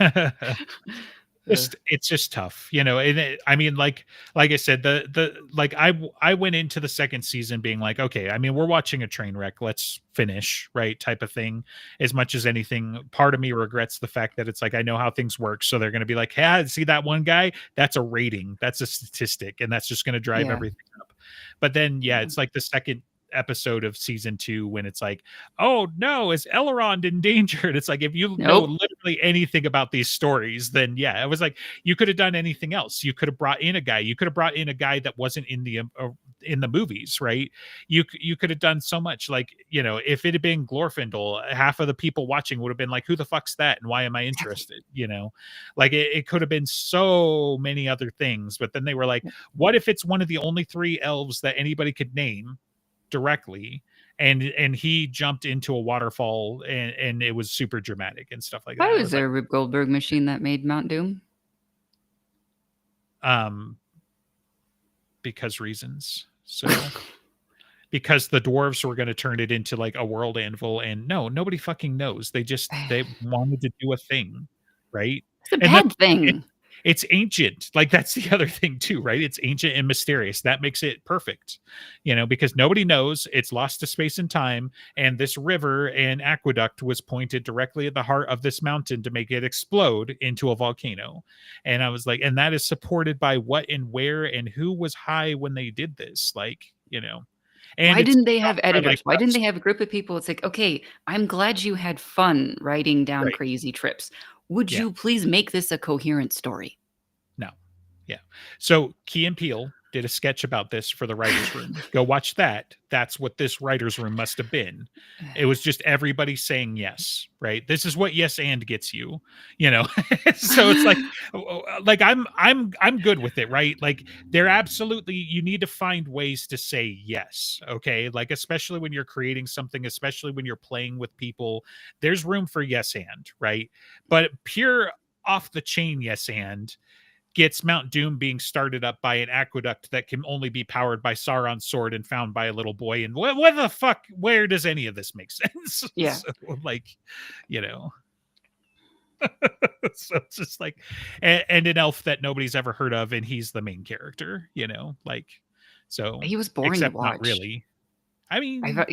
Ugh. It's just tough, and I mean, like I said, the like I went into the second season being like, okay, I mean, we're watching a train wreck, let's finish, right, type of thing. As much as anything, part of me regrets the fact that it's like I know how things work, so they're going to be like, hey, see that one guy, that's a rating, that's a statistic, and that's just going to drive Yeah, everything up. But then yeah, yeah. it's like the second episode of season 2 when it's like, oh no, is Elrond endangered? It's like if you know Nope. literally anything about these stories, then yeah, it was like you could have done anything else. You could have brought in a guy. You could have brought in a guy that wasn't in the movies, right? You could have done so much. Like if it had been Glorfindel, half of the people watching would have been like, "Who the fuck's that? And why am I Exactly. interested?" Like it could have been so many other things. But then they were like, Yep. "What if it's one of the only 3 elves that anybody could name?" Directly, and he jumped into a waterfall and it was super dramatic and stuff like Why that. I was was like, there a Rube Goldberg machine that made Mount Doom? um because reasons. So because the dwarves were going to turn it into like a world anvil, and no, nobody fucking knows. They wanted to do a thing, right? It's a And the bad thing. it's ancient. Like that's the other thing too, right? It's ancient and mysterious. That makes it perfect, because nobody knows. It's lost to space and time, and this river and aqueduct was pointed directly at the heart of this mountain to make it explode into a volcano. And I was like, and that is supported by what and where and who was high when they did this, and Why it's didn't they shot have by like editors? Why didn't us, they have a group of people? It's like, okay, I'm glad you had fun writing down right? crazy trips. Would Yeah. you please make this a coherent story? No. Yeah. So Key and Peele did a sketch about this for the writers' room. Go watch that. That's what this writers' room must have been. It was just everybody saying yes, right? This is what yes and gets you, you know. So it's like I'm good with it, right? Like they're absolutely you need to find ways to say yes, okay? Like especially when you're creating something, especially when you're playing with people, there's room for yes and, right? But pure off the chain yes and gets Mount Doom being started up by an aqueduct that can only be powered by Sauron's sword and found by a little boy. And what the fuck? Where does any of this make sense? Yeah. So, you know, so it's just like, and an elf that nobody's ever heard of, and he's the main character, so He was boring to except not watch. really. I I mean, thought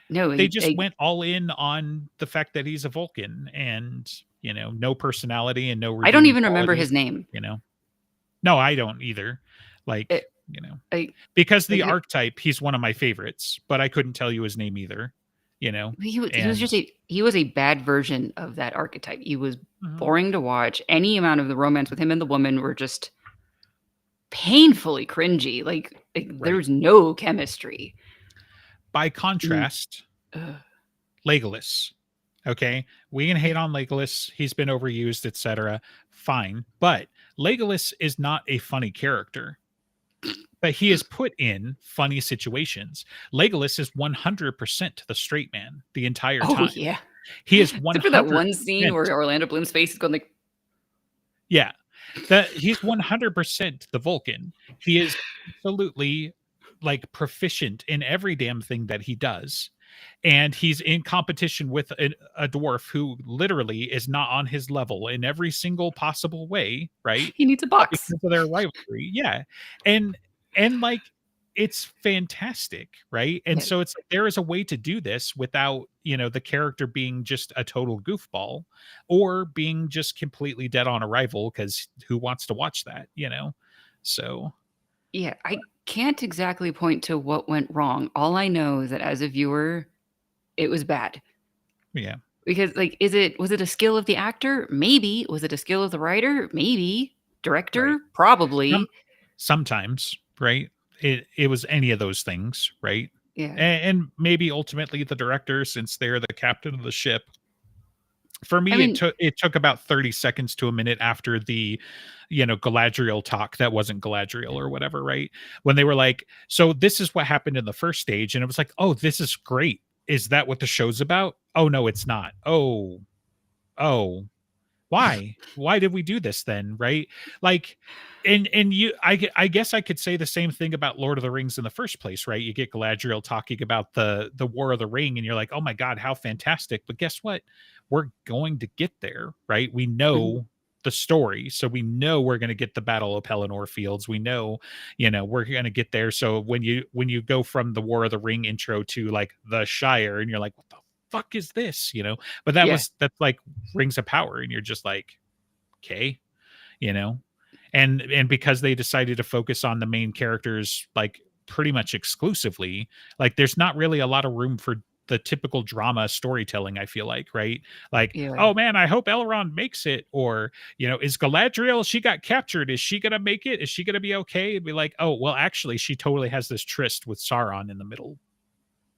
no, they just went all in on the fact that he's a Vulcan and, no personality and no I don't redeeming even remember qualities, his name. you know. No, I don't either. Like, It, you know, I, because the like archetype, he's one of my favorites, but I couldn't tell you his name either, he was and just a bad version of that archetype. He was Mhm. boring to watch. Any amount of the romance with him and the woman were just painfully cringy. Like Right. there's no chemistry. By Mm, contrast, ugh. Legolas. Okay, we can hate on Legolas. He's been overused, etc. Fine, but Legolas is not a funny character. But he is put in funny situations. Legolas is 100% the straight man the entire Oh time. yeah. He is Except for that one 100%. scene where Orlando Bloom's face is going like, Yeah. That he's 100% the Vulcan. He is absolutely like proficient in every damn thing that he does. And he's in competition with a dwarf who literally is not on his level in every single possible way, right? he needs a box. Because of their rivalry. Yeah. And like it's fantastic, right? And Yeah, so it's like there is a way to do this without, the character being just a total goofball or being just completely dead on arrival because who wants to watch that? So yeah. I can't exactly point to what went wrong. All I know is that as a viewer, it was bad. yeah, Because like, was it a skill of the actor? Maybe. Was it a skill of the writer? Maybe. right. Director? Some, Probably. sometimes, right? It was any of those things, right? Yeah. And maybe ultimately the director, since they're the captain of the ship, for I me mean, it took about 30 seconds to a minute after the Galadriel talk that wasn't Galadriel or whatever, right? When they were like, so this is what happened in the first stage, and it was like, oh, this is great. Is that what the show's about? Oh no, it's not. Oh, why did we do this then, right? Like, and I guess I could say the same thing about Lord of the Rings in the first place, right? You get Galadriel talking about the War of the Ring and you're like, oh my god, how fantastic. But guess what, we're going to get there, right? We mhm. know the story, so we know we're going to get the Battle of Pelennor Fields. We know, we're going to get there. So when you go from the War of the Ring intro to like the Shire and you're like, what the fuck is this? But Yeah. that's like Rings of Power, and you're just like, okay, you know, and because they decided to focus on the main characters like pretty much exclusively, like there's not really a lot of room for the typical drama storytelling. I feel like, right? Like, Yeah. oh man, I hope Elrond makes it, or is Galadriel? She got captured. Is she gonna make it? Is she gonna be okay? It'd be like, oh well, actually, she totally has this tryst with Sauron in the middle.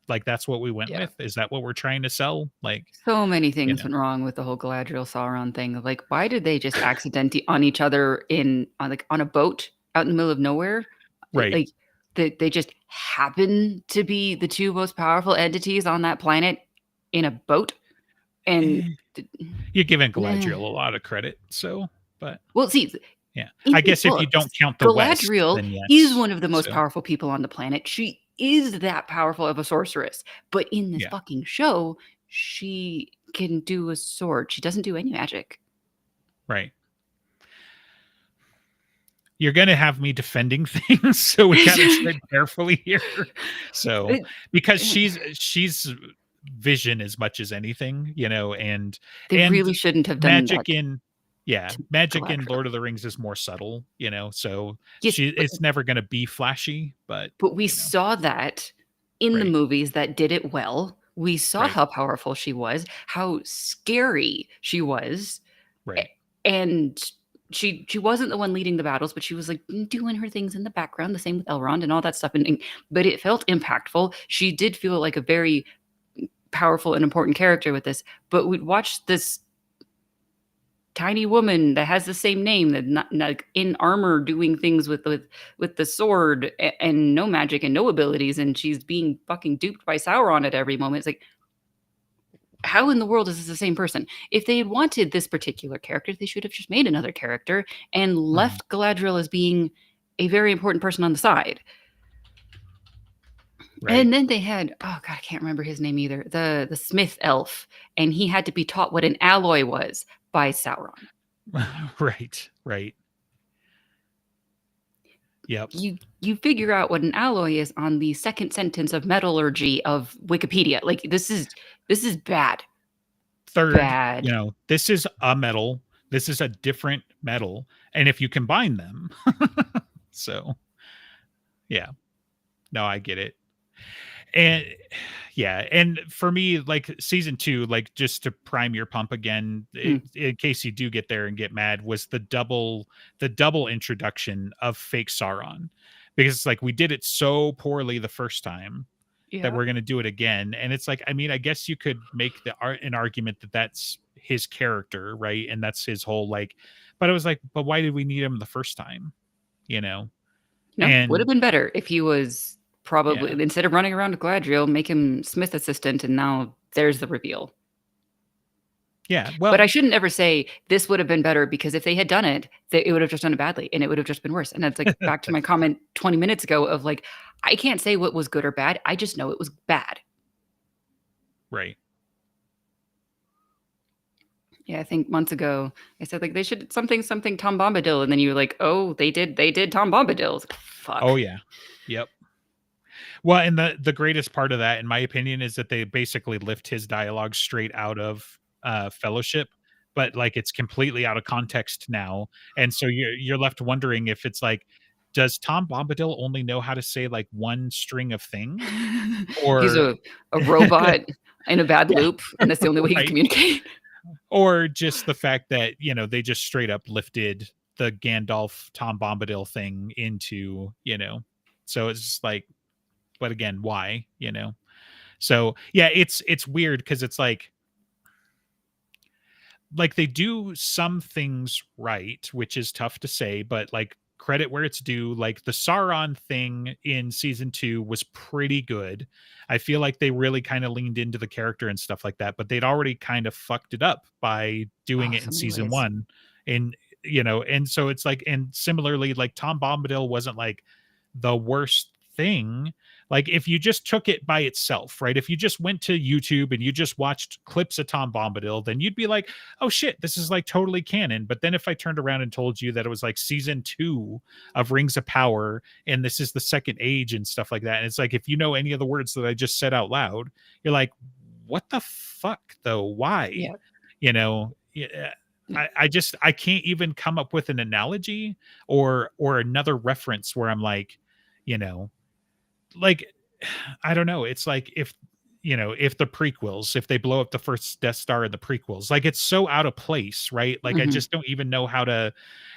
Like that's what we went Yeah. with. Is that what we're trying to sell? Like, So many you things know, went wrong with the whole Galadriel Sauron thing. Like, why did they just accidentally on each other on a boat out in the middle of nowhere? right? Like they just happen to be the two most powerful entities on that planet in a boat. And Eh, you're giving eh. Galadriel a lot of credit. So, but Well, see, yeah, in I the guess if you don't books, count the West, Galadriel then is yes. one of the most So, powerful people on the planet. She is that powerful of a sorceress. But in this yeah, fucking show, she can do a sword. She doesn't do any magic. right. you're gonna have me defending things, so we gotta tread carefully here. So It because she's vision as much as anything, they and really shouldn't have done that magic in yeah, to magic in Galadriel. Lord of the Rings is more subtle, so Yes, it's never gonna be flashy, but but we saw that in the right, movies that did it well. We saw right, how powerful she was, how scary she was, a right. and she wasn't the one leading the battles, but she was, like, doing her things in the background, the same with Elrond and all that stuff, and but it felt impactful. She did feel like a very powerful and important character with this, but we'd watch this tiny woman that has the same name that not like in armor doing things with the sword and no magic and no abilities, and she's being fucking duped by Sauron at every moment. It's like, how in the world is this the same person? If they had wanted this particular character, they should have just made another character and Mhm. left Galadriel as being a very important person on the side. Right. And then they had, oh god, I can't remember his name either. The Smith elf, and he had to be taught what an alloy was by Sauron. Right, right. Yep. You figure out what an alloy is on the second sentence of metallurgy of Wikipedia. Like, this is bad. Third, Bad. this is a metal, this is a different metal, and if you combine them so, yeah. No, I get it. And yeah, and for me, like season 2, like just to prime your pump again, Hmm. in case you do get there and get mad, was the double introduction of fake Sauron. Because it's like we did it so poorly the first time that Yeah. we're going to do it again. And it's like, I mean, I guess you could make an argument that that's his character, right? And that's his whole like, but it was like, but why did we need him the first time? You know? Would have And been better if he was probably, yeah, instead of running around to Galadriel, make him Smith assistant, and now there's the reveal. yeah. But I Well, shouldn't ever say this would have been better, because if they had done it, it would have just done it badly and it would have just been worse. And that's like back to my comment 20 minutes ago of like, I can't say what was good or bad. I just know it was bad. right. Yeah, I think months ago I said like they should something Tom Bombadil, and then you were like, oh, they did Tom Bombadil. Like, Oh fuck. yeah. Yep. Well, and the greatest part of that, in my opinion, is that they basically lift his dialogue straight out of Fellowship, but like it's completely out of context now, and so you're left wondering if it's like, does Tom Bombadil only know how to say like one string of thing, He's or a robot in a bad yeah, loop, and that's the only way he can right, communicate. or just the fact that they just straight up lifted the Gandalf Tom Bombadil thing into so it's just like, but again, why? So yeah, it's weird because it's like they do some things right, which is tough to say, but like credit where it's due. Like the Sauron thing in season 2 was pretty good. I feel like they really kind of leaned into the character and stuff like that, but they'd already kind of fucked it up by doing Oh, it in so many season ways. 1. And and so it's like, and similarly, like Tom Bombadil wasn't like the worst thing. Like if you just took it by itself, right? If you just went to YouTube and you just watched clips of Tom Bombadil, then you'd be like, oh shit, this is like totally canon. But then if I turned around and told you that it was like season 2 of Rings of Power and this is the second age and stuff like that, and it's like, if you know any of the words that I just said out loud, you're like, what the fuck though? Why? Yeah. Yeah, I can't even come up with an analogy or another reference where I'm like, you know, like I don't know. It's like if the prequels, if they blow up the first Death Star in the prequels, like it's so out of place, right? Like I Mhm. just don't even know how to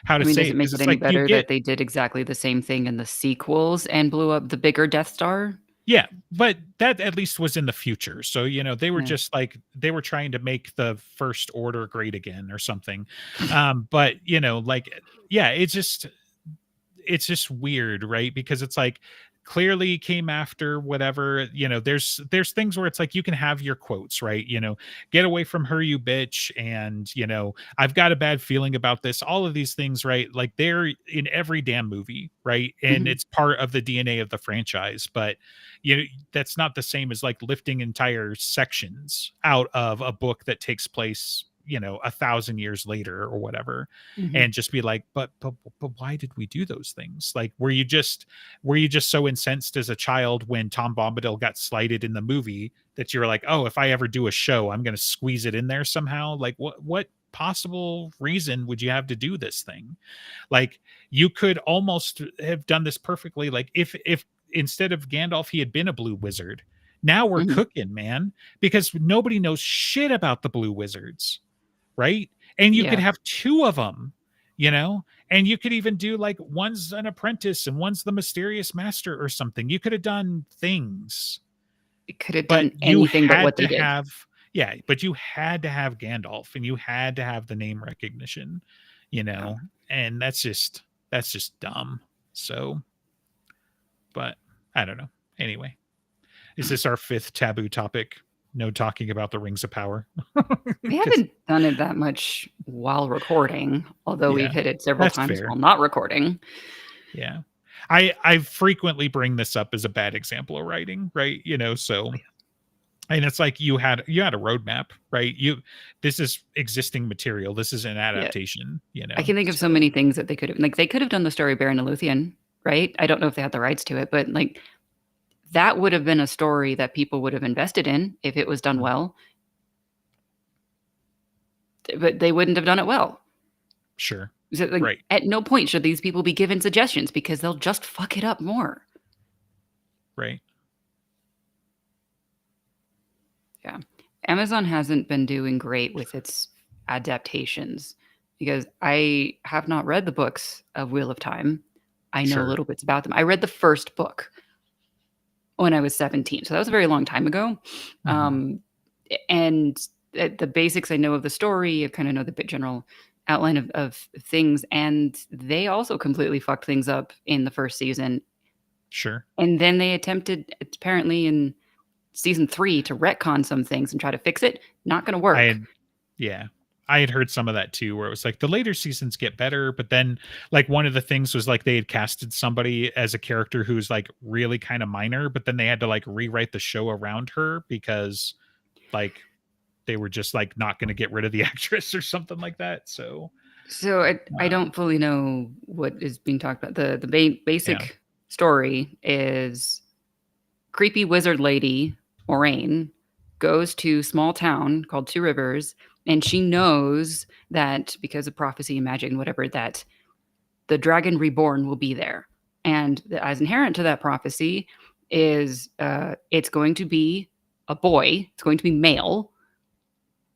I mean, say does it it make because it it's any like you better get that they did exactly the same thing in the sequels and blew up the bigger Death Star? yeah, but that at least was in the future. So, they were Yeah. just like they were trying to make the first order great again or something. But like yeah, it's just weird, right? Because it's like clearly came after whatever, there's things where it's like you can have your quotes, right? Get away from her, you bitch, and I've got a bad feeling about this. All of these things, right? Like they're in every damn movie, right? And Mhm. it's part of the DNA of the franchise, but you know that's not the same as like lifting entire sections out of a book that takes place 1,000 years later or whatever, Mhm. and just be like, but why did we do those things? Like, were you just so incensed as a child when Tom Bombadil got slighted in the movie that you were like, oh, if I ever do a show, I'm going to squeeze it in there somehow? Like, what possible reason would you have to do this thing? Like, you could almost have done this perfectly. Like, if instead of Gandalf, he had been a blue wizard. Now we're Mhm. cooking, man, because nobody knows shit about the blue wizards, right? And you could Yeah. have two of them, and you could even do like one's an apprentice and one's the mysterious master or something. You could have done things, It could have but done anything but what they did. but you had to have Gandalf and you had to have the name recognition, Yeah. and that's just dumb. So, but I don't know. Anyway, is this our fifth taboo topic? No talking about the rings of power. We 'Cause- haven't done it that much while recording, although yeah, we've hit it several that's times fair. while not recording. Yeah. I frequently bring this up as a bad example of writing, right? So, and it's like you had a roadmap, right? This is existing material. This is an Yeah. adaptation, I can think of so so many things that they could have like, they could have done the story of Baron and Luthien, right? I don't know if they had the rights to it, but, like, that would have been a story that people would have invested in if it was done Mhm. well, but they wouldn't have done it well. Sure. So, like, Right. at no point should these people be given suggestions because they'll just fuck it up more. Right. Yeah. Amazon hasn't been doing great with its adaptations because I have not read the books of Wheel of Time. I know Sure. little bits about them. I read the first book when I was 17, so that was a very long time ago. Mhm. And the basics I know of the story, I kind of know the general outline of things, and they also completely fucked things up in the first season. Sure. And then they attempted, apparently, in season 3 to retcon some things and try to fix it. Not going to I work. had Yeah. I had heard some of that too, where it was like the later seasons get better, but then like one of the things was like they had casted somebody as a character who's like really kind of minor, but then they had to like rewrite the show around her because like they were just like not going to get rid of the actress or something like that. So, So I uh, don't fully know what is being talked about. The yeah, basic story is creepy wizard lady Moraine goes to small town called Two Rivers, and she knows that because of prophecy and magic and whatever, that the dragon reborn will be there. And as inherent to that prophecy is it's going to be a boy, it's going to be male,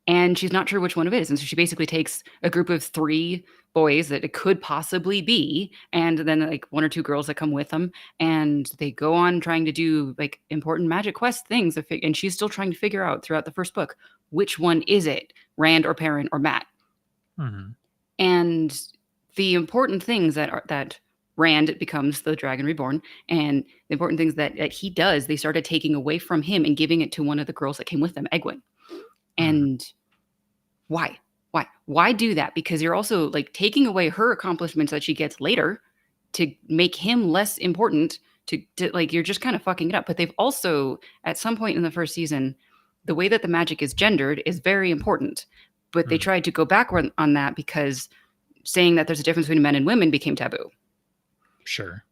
and she's not sure which one it is. And so she basically takes a group of 3 boys that it could possibly be, and then like 1 or 2 girls that come with them, and they go on trying to do like important magic quest things. And she's still trying to figure out throughout the first book which one is it, Rand or Perrin or Matt. mhm, And the important things that Rand becomes the Dragon Reborn, and the important things that he does, they started taking away from him and giving it to one of the girls that came with them, Egwene. mhm, And why? Why? Why do that? Because you're also like taking away her accomplishments that she gets later to make him less important. To like you're just kind of fucking it up. But they've also at some point in the first season, the way that the magic is gendered is very important. But they mhm. tried to go backward on that because saying that there's a difference between men and women became taboo. Sure.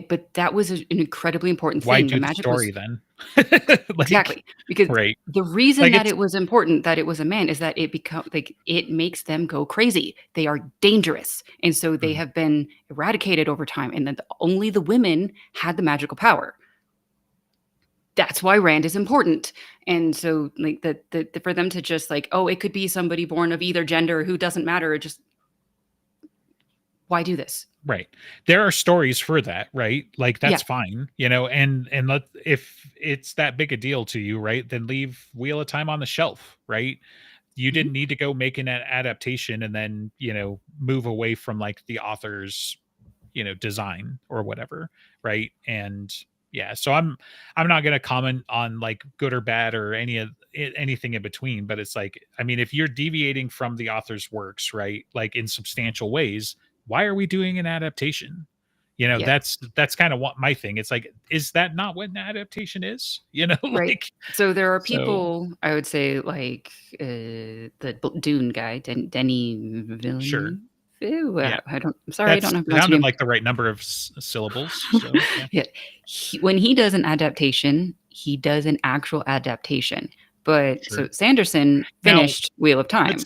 But that was an incredibly important Why thing. The do the magic was story then? Like, exactly, because right. the reason Like that it's it was important that it was a man is that it makes them go crazy. They are dangerous, and so they mhm, have been eradicated over time, and then only the women had the magical power. That's why Rand is important, and so, like, for them to just like, "Oh, it could be somebody born of either gender who doesn't matter," it just why do this? right. There are stories for that, right? Like Yeah, that's fine, and let if it's that big a deal to you, right? Then leave Wheel of Time on the shelf, right? You mhm, didn't need to go make an adaptation and then, move away from like the author's, design or whatever, right? And yeah, so I'm not going to comment on like good or bad or anything in between, but it's like, I mean, if you're deviating from the author's works, right, like in substantial ways, why are we doing an adaptation? Yeah. That's kind of what my thing. It's like, is that not what an adaptation is? Right. Like, So there are so people, I would say, like the Dune guy, Denny sure. Villeneuve. Yeah. I don't. I'm sorry, I don't That's know how to pronounce your sounded name. like the right number of syllables. So yeah, Yeah. When he does an adaptation, he does an actual adaptation. But so sure. Sanderson Now finished Wheel of Time. let's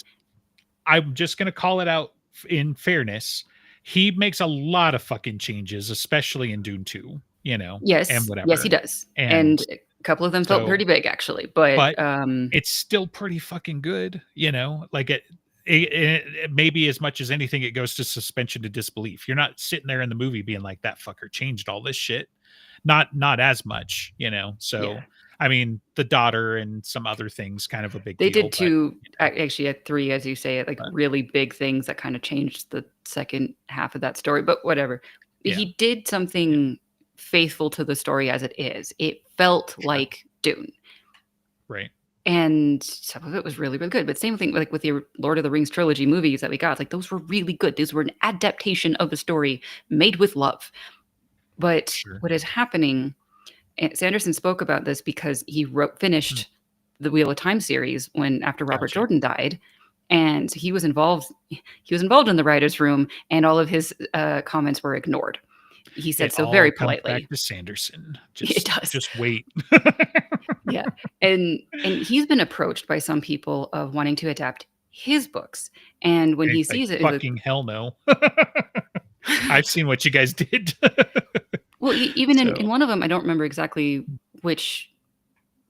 I'm just gonna call it out in fairness. He makes a lot of fucking changes, especially in Dune 2, and Yes, yes, he whatever. does, And and a couple of them felt so pretty big, actually. But but it's still pretty fucking good. Like it maybe as much as anything, it goes to suspension to disbelief. You're not sitting there in the movie being like, that fucker changed all this shit. Not as much. yeah, So I mean, the daughter and some other things, kind of a big they deal, did but two. Actually, had three, as you say, like but really big things that kind of changed the second half of that story. But whatever, yeah, he did yeah, something faithful to the story as it is. It felt sure, like Dune. right, And some of it was really, really good. But same thing like with the Lord of the Rings trilogy movies that we got. Like those were really good. These were an adaptation of the story made with love. But sure, what is happening, and Sanderson spoke about this because he mm, finished the Wheel of Time series when after Robert gotcha. Jordan died. And he was involved in the writers' room, and all of his comments were ignored. He said It so very all comes back politely. to Sanderson. It Just does. just wait. Yeah. And he's been approached by some people of wanting to adapt his books. And when he It's like, sees it, he's like, fucking hell no. I've seen what you guys did. well, even in So, one of them, I don't remember exactly which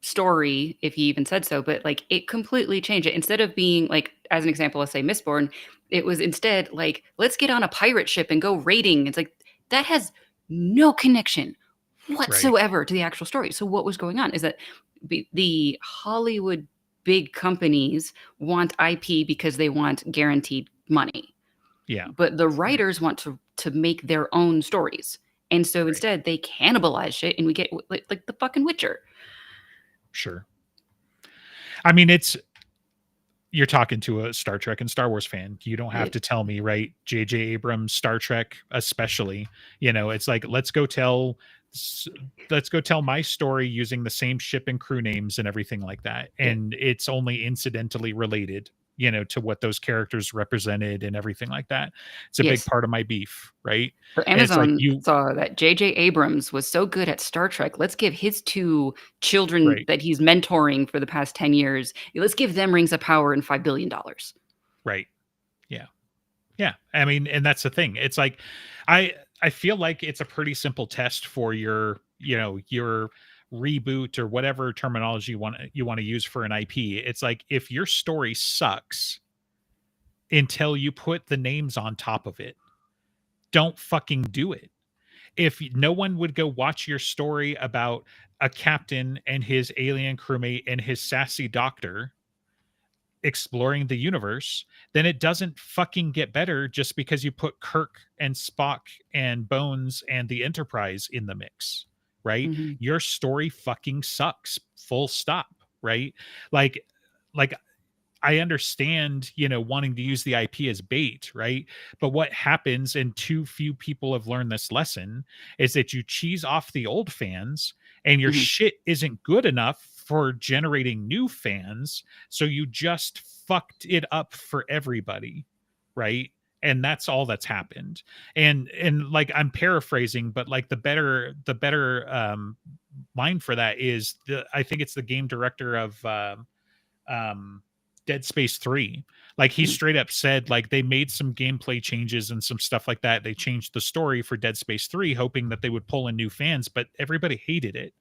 story, if he even said so, but like it completely changed it. Instead of being like, as an example, let's say Mistborn, it was instead like, let's get on a pirate ship and go raiding. It's like that has no connection right. whatsoever to the actual story. So what was going on is that the Hollywood big companies want IP because they want guaranteed money, Yeah. but the Yeah. writers want to make their own stories. And so Right. instead they cannibalize shit and we get like the fucking Witcher. Sure. I mean, you're talking to a Star Trek and Star Wars fan. You don't have It, to tell me, right? J.J. Abrams, Star Trek, especially. It's like, s- let's go tell my story using the same ship and crew names and everything like that. yeah. And it's only incidentally related, to what those characters represented and everything like that. It's a big Yes. part of my beef, right? So And it's like Amazon you, saw that J.J. Abrams was so good at Star Trek. Let's give his two children right, that he's mentoring for the past 10 years, let's give them rings of power and $5 billion. right. Yeah. Yeah, I mean, and that's the thing. It's like I I feel like it's a pretty simple test for your reboot or whatever terminology you want to use for an IP. It's like, if your story sucks until you put the names on top of it, don't fucking do it. If no one would go watch your story about a captain and his alien crewmate and his sassy doctor exploring the universe, then it doesn't fucking get better just because you put Kirk and Spock and Bones and the Enterprise in the mix, right? Mhm. Your story fucking sucks. Full stop, right? Like like I understand, wanting to use the IP as bait, right? But what happens, and too few people have learned this lesson, is that you cheese off the old fans and your Mhm. shit isn't good enough for generating new fans. So you just fucked it up for everybody, right? And that's all that's happened. And like, I'm paraphrasing, but like, the better line for that is, I think it's the game director of um Dead Space 3. Like, he Mhm. straight up said, like, they made some gameplay changes and some stuff like that. They changed the story for Dead Space 3 hoping that they would pull in new fans, but everybody hated it.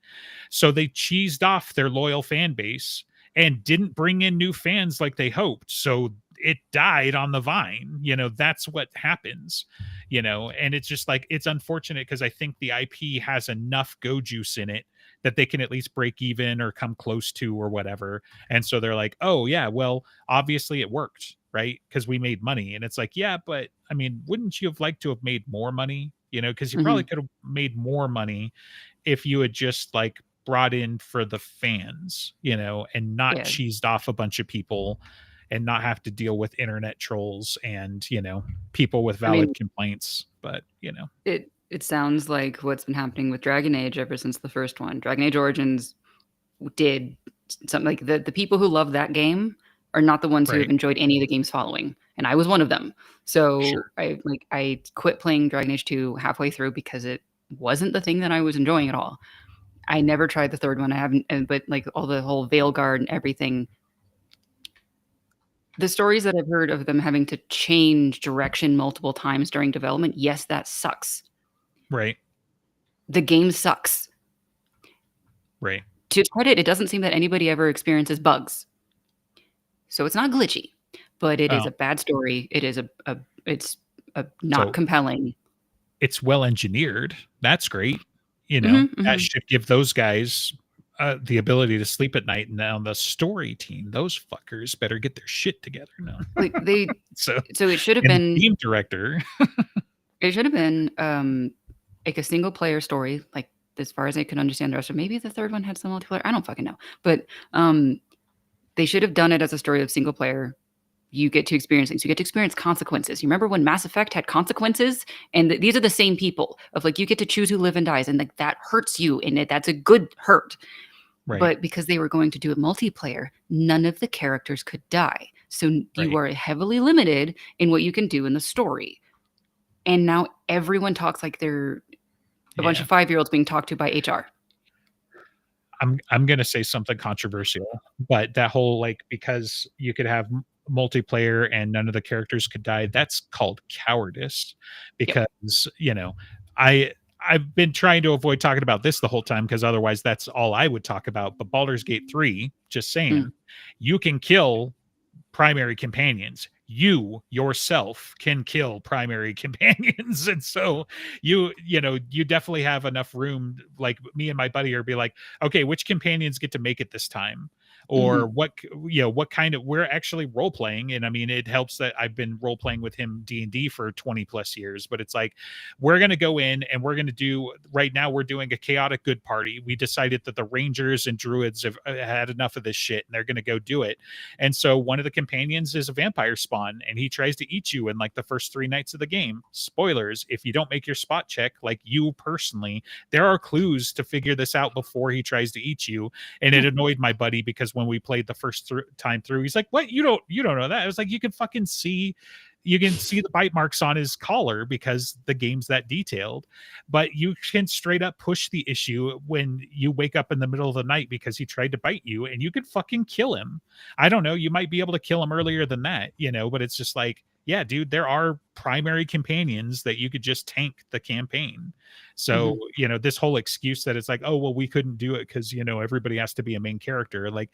So they cheesed off their loyal fan base and didn't bring in new fans like they hoped. So it died on the vine. That's what happens. And it's just like, it's unfortunate because I think the IP has enough go juice in it that they can at least break even or come close to or whatever. And so they're like, oh, yeah, well, obviously it worked, right? Because we made money. And it's like, yeah, but I mean, wouldn't you have liked to have made more money? Because you probably Mhm. could have made more money if you had just like brought in for the fans, and not Yeah. cheesed off a bunch of people and not have to deal with internet trolls and people with I mean, valid complaints. But it. It sounds like what's been happening with Dragon Age ever since the first one. Dragon Age Origins did something like the people who love that game are not the ones who have Right. enjoyed any of the games following, and I was one of them. So Sure. I quit playing Dragon Age 2 halfway through because it wasn't the thing that I was enjoying at all. I never tried the third one. I haven't, but like all the whole Veilguard and everything, the stories that I've heard of them having to change direction multiple times during development, yes, that sucks. Right. The game sucks. Right. To its credit, it doesn't seem that anybody ever experiences bugs. So it's not glitchy, but it is Oh, a bad story. It is it's a not so compelling. it's well engineered. That's great. Mhm, That mhm. should give those guys the ability to sleep at night. And now the story team, those fuckers better get their shit together now. Like they So, so and the game director, it should have been, like a single player story, like, as far as I can understand the rest of maybe the third one had some multiplayer, I don't fucking know. But, they should have done it as a story of single player. You get to experience things. You get to experience consequences. You remember when Mass Effect had consequences? And these are the same people of like, you get to choose who live and dies, and like that hurts you, and that's a good hurt. right, But because they were going to do it multiplayer, none of the characters could die. So you right, are heavily limited in what you can do in the story. And now everyone talks like they're a bunch yeah. of 5-year-olds being talked to by HR. I'm gonna say something controversial, but that whole like because you could have multiplayer and none of the characters could die, that's called cowardice. Yep. Because I I've been trying to avoid talking about this the whole time because otherwise that's all I would talk about. But Baldur's Gate 3, just Mm. saying, you can kill primary companions. You yourself can kill primary companions. And so you definitely have enough room. Like me and my buddy are be like, okay, which companions get to make it this time? Or Mhm. what kind of we're actually role playing. And I mean, it helps that I've been role playing with him D&D for 20 plus years, but it's like, we're going to go in and we're going to do right now. We're doing a chaotic good party. We decided that the Rangers and Druids have had enough of this shit and they're going to go do it. And so one of the companions is a vampire spawn and he tries to eat you in like the first 3 nights of the game. Spoilers, if you don't make your spot check, like you personally, there are clues to figure this out before he tries to eat you. And it Yeah. annoyed my buddy because when we played the first time through, he's like, "What? You don't know that?" I was like, you can see the bite marks on his collar because the game's that detailed, but you can straight up push the issue when you wake up in the middle of the night because he tried to bite you and you could fucking kill him. I don't know, you might be able to kill him earlier than that, but it's just like, yeah, dude, there are primary companions that you could just tank the campaign. So, Mhm. this whole excuse that it's like, oh, well, we couldn't do it because, everybody has to be a main character. Like,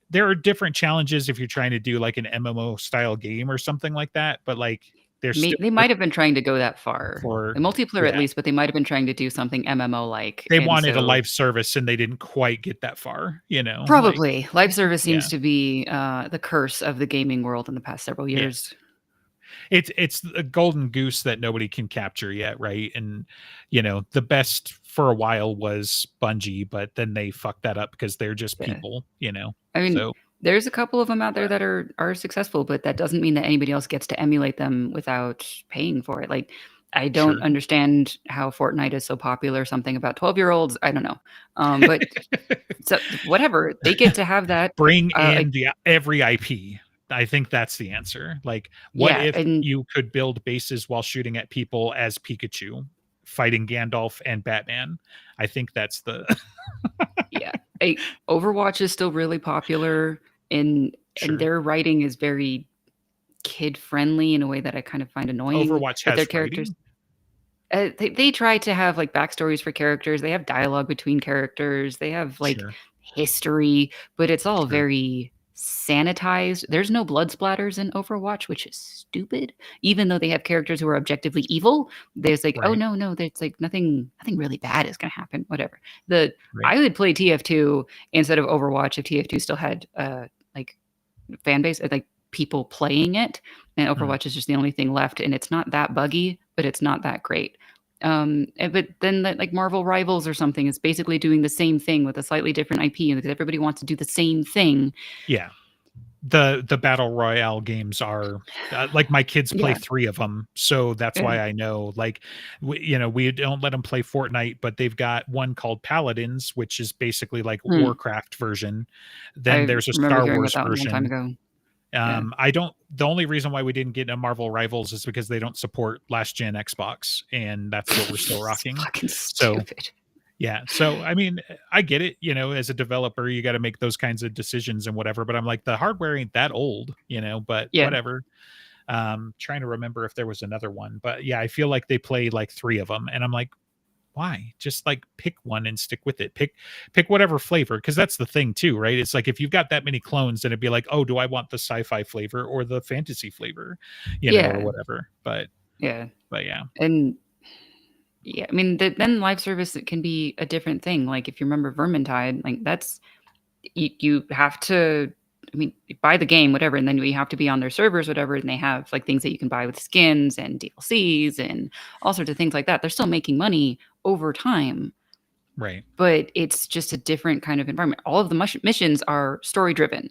there are different challenges if you're trying to do like an MMO style game or something like that, but like, there's still They room might have been trying to go that far. for, In multiplayer at yeah, least, but they might have been trying to do something MMO-like, they and wanted a so live service and they didn't quite get that far, like, probably. Live service yeah. seems to be, the curse of the gaming world in the past several Yeah. years. It's a golden goose that nobody can capture yet, right? And the best for a while was Bungie, but then they fucked that up because they're just Yeah. people. I mean, So there's a couple of them out there but that are successful, but that doesn't mean that anybody else gets to emulate them without paying for it. Like, I don't sure. understand how Fortnite is so popular, something about 12-year-olds, I don't know. But so whatever, they get to have that, Bring in like the every IP. I think that's the answer. Like, what yeah, if and you could build bases while shooting at people as Pikachu, fighting Gandalf and Batman? I think that's the yeah, Overwatch is still really popular, and sure. their writing is very kid-friendly in a way that I kind of find annoying, Overwatch but their has characters writing? they try to have, like, backstories for characters, they have dialogue between characters, they have, like, Sure, history, but it's all sure. very sanitized. There's no blood splatters in Overwatch, which is stupid, even though they have characters who are objectively evil, there's like, "Oh, Right, no, there's, like, nothing really bad is gonna happen," whatever. The right. I would play TF2 instead of Overwatch if TF2 still had, like, fan base, like, people playing it, and Mm. Overwatch is just the only thing left, and it's not that buggy, but it's not that great. But then like Marvel Rivals or something is basically doing the same thing with a slightly different IP, and because everybody wants to do the same thing, Yeah. The battle royale games are like my kids play Yeah. 3 of them, so that's Yeah. why I know. Like, we don't let them play Fortnite, but they've got one called Paladins, which is basically like Hmm. Warcraft version. Then I there's a remember Star hearing about Wars that one a long time version. ago. Yeah. I don't The only reason why we didn't get into Marvel Rivals is because they don't support last gen Xbox, and that's what we're still It's rocking. fucking So, stupid. yeah. So, I mean, I get it, as a developer, you got to make those kinds of decisions and whatever, but I'm like, the hardware ain't that old, but Yeah. whatever. Trying to remember if there was another one, but yeah, I feel like they play like 3 of them, and I'm like, why? Just like pick one and stick with it. Pick whatever flavor, because that's the thing too, right? It's like if you've got that many clones, then it'd be like, oh, do I want the sci-fi flavor or the fantasy flavor, or Yeah. whatever. Yeah. But yeah, And yeah, I mean, then live service it can be a different thing. Like if you remember Vermintide, like that's you have to. I mean, you buy the game, whatever, and then you have to be on their servers, whatever, and they have like things that you can buy with skins and DLCs and all sorts of things like that. They're still making money over time, right. but it's just a different kind of environment. All of the missions are story driven.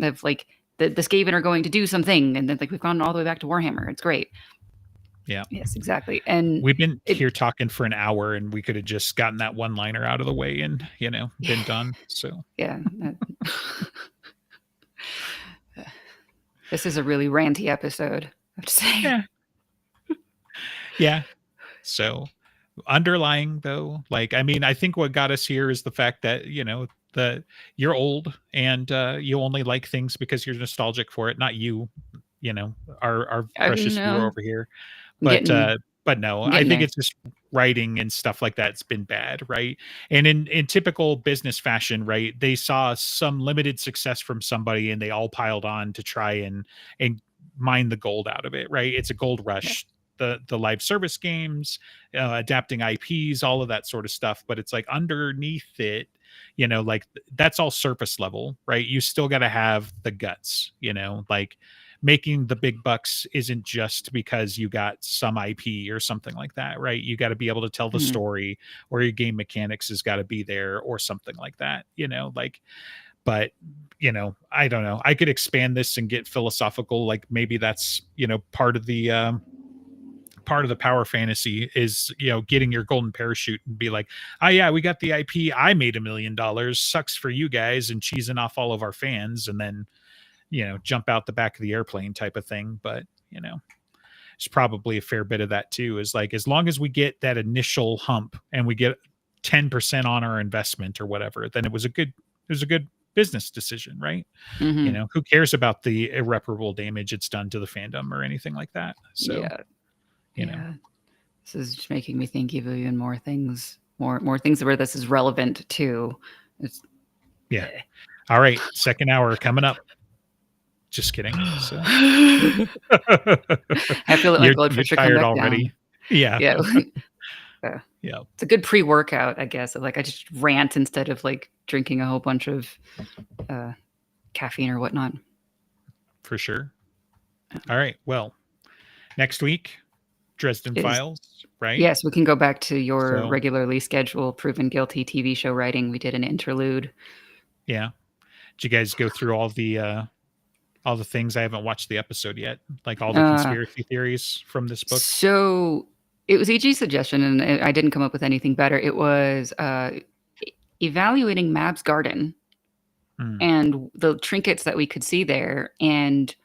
Of like the Skaven are going to do something, and then like we've gone all the way back to Warhammer. It's great. Yeah. Yes, exactly. And We've been it, here talking for an hour, and we could have just gotten that one liner out of the way and, been done. So, yeah. This is a really ranty episode, I have to say. yeah. Yeah. So, underlying though, like, I mean, I think what got us here is the fact that, the you're old, and you only like things because you're nostalgic for it, not you, our I precious viewer know. over here. I'm But getting no, I'm I getting think there. it's just writing and stuff like that's been bad, right? And in typical business fashion, right, they saw some limited success from somebody, and they all piled on to try and mine the gold out of it, right? It's a gold Yeah. rush. The live service games, adapting IPs, all of that sort of stuff. But it's like underneath it, like that's all surface level, right? You still got to have the guts, like making the big bucks isn't just because you got some IP or something like that, right? You got to be able to tell the Mhm. story, or your game mechanics has got to be there or something like that, like, but I don't know. I could expand this and get philosophical. Like maybe that's, part of the power fantasy is, getting your golden parachute and be like, oh yeah, we got the IP. I made $1 million. Sucks for you guys, and cheesing off all of our fans, and then, jump out the back of the airplane type of thing. But, it's probably a fair bit of that too, is like, as long as we get that initial hump and we get 10% on our investment or whatever, then it was a good business decision, right? Mhm. Who cares about the irreparable damage it's done to the fandom or anything like that? So, Yeah. you know, Yeah. This is just making me think of even more things, more things where this is relevant to. It's yeah. All right, second hour coming up. Just kidding. So I feel like my blood you're pressure come tired back down. already. Yeah. Yeah. uh, Yeah, it's a good pre-workout, I guess. Like I just rant instead of like drinking a whole bunch of uh, caffeine or whatnot. for sure. All right. Well, next week, Dresden Is Files, right? yes, we can go back to your So, regularly scheduled Proven Guilty TV show writing. We did an interlude. yeah. Did you guys go through all the things? I haven't watched the episode yet, like all the Uh, conspiracy theories from this book? so it was EG's suggestion, and I didn't come up with anything better. It was evaluating Mab's garden Hmm. and the trinkets that we could see there, and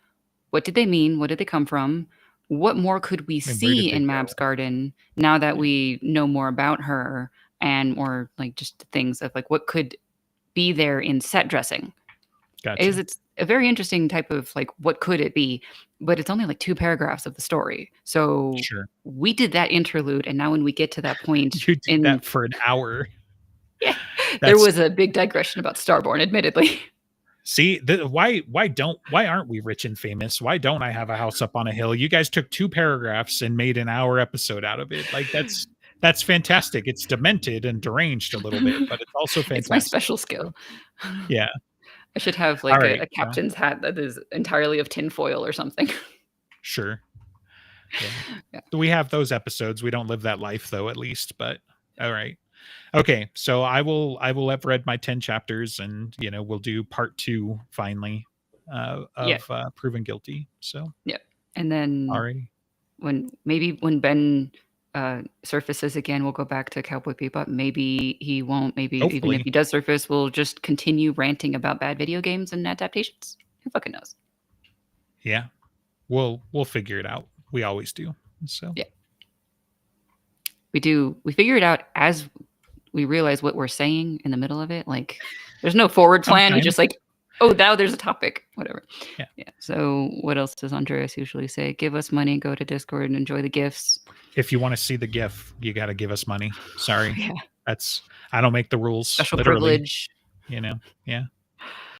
what did they mean? What did they come from? What more could we And where did see they in go? Mab's garden now that we know more about her, and more like just things of like what could be there in set dressing? Is Gotcha. it's a very interesting type of like what could it be, but it's only like 2 paragraphs of the story. So Sure. we did that interlude, and now when we get to that point You did in that for an hour. yeah, there That's was a big digression about Starborn, admittedly. See, why aren't we rich and famous? Why don't I have a house up on a hill? You guys took 2 paragraphs and made an hour episode out of it. Like that's fantastic. It's demented and deranged a little bit, but it's also It's my fantastic. special So, skill. yeah. I should have All like right. a Well, captain's hat that is entirely of tinfoil or something. sure. Yeah. Yeah. We have those episodes. We don't live that life though, at least, but all right. Okay. So I will have read my 10 chapters, and we'll do part 2 finally. Yeah. of proven guilty. So Yeah. And then sorry. when Ben surfaces again, we'll go back to Cowboy Bebop. Maybe he won't. Maybe even if Hopefully. he does surface, we'll just continue ranting about bad video games and adaptations. Who fucking knows? Yeah. We'll figure it out. We always do. So Yeah. We figure it out as we realize what we're saying in the middle of it. Like there's no forward plan. We sometimes. just like, oh, now there's a topic, whatever. Yeah. Yeah. So what else does Andreas usually say? Give us money, go to Discord and enjoy the gifts. If you want to see the GIF, you got to give us money. Sorry. Yeah. That's I don't make the rules. Special literally, privilege. you know. Yeah.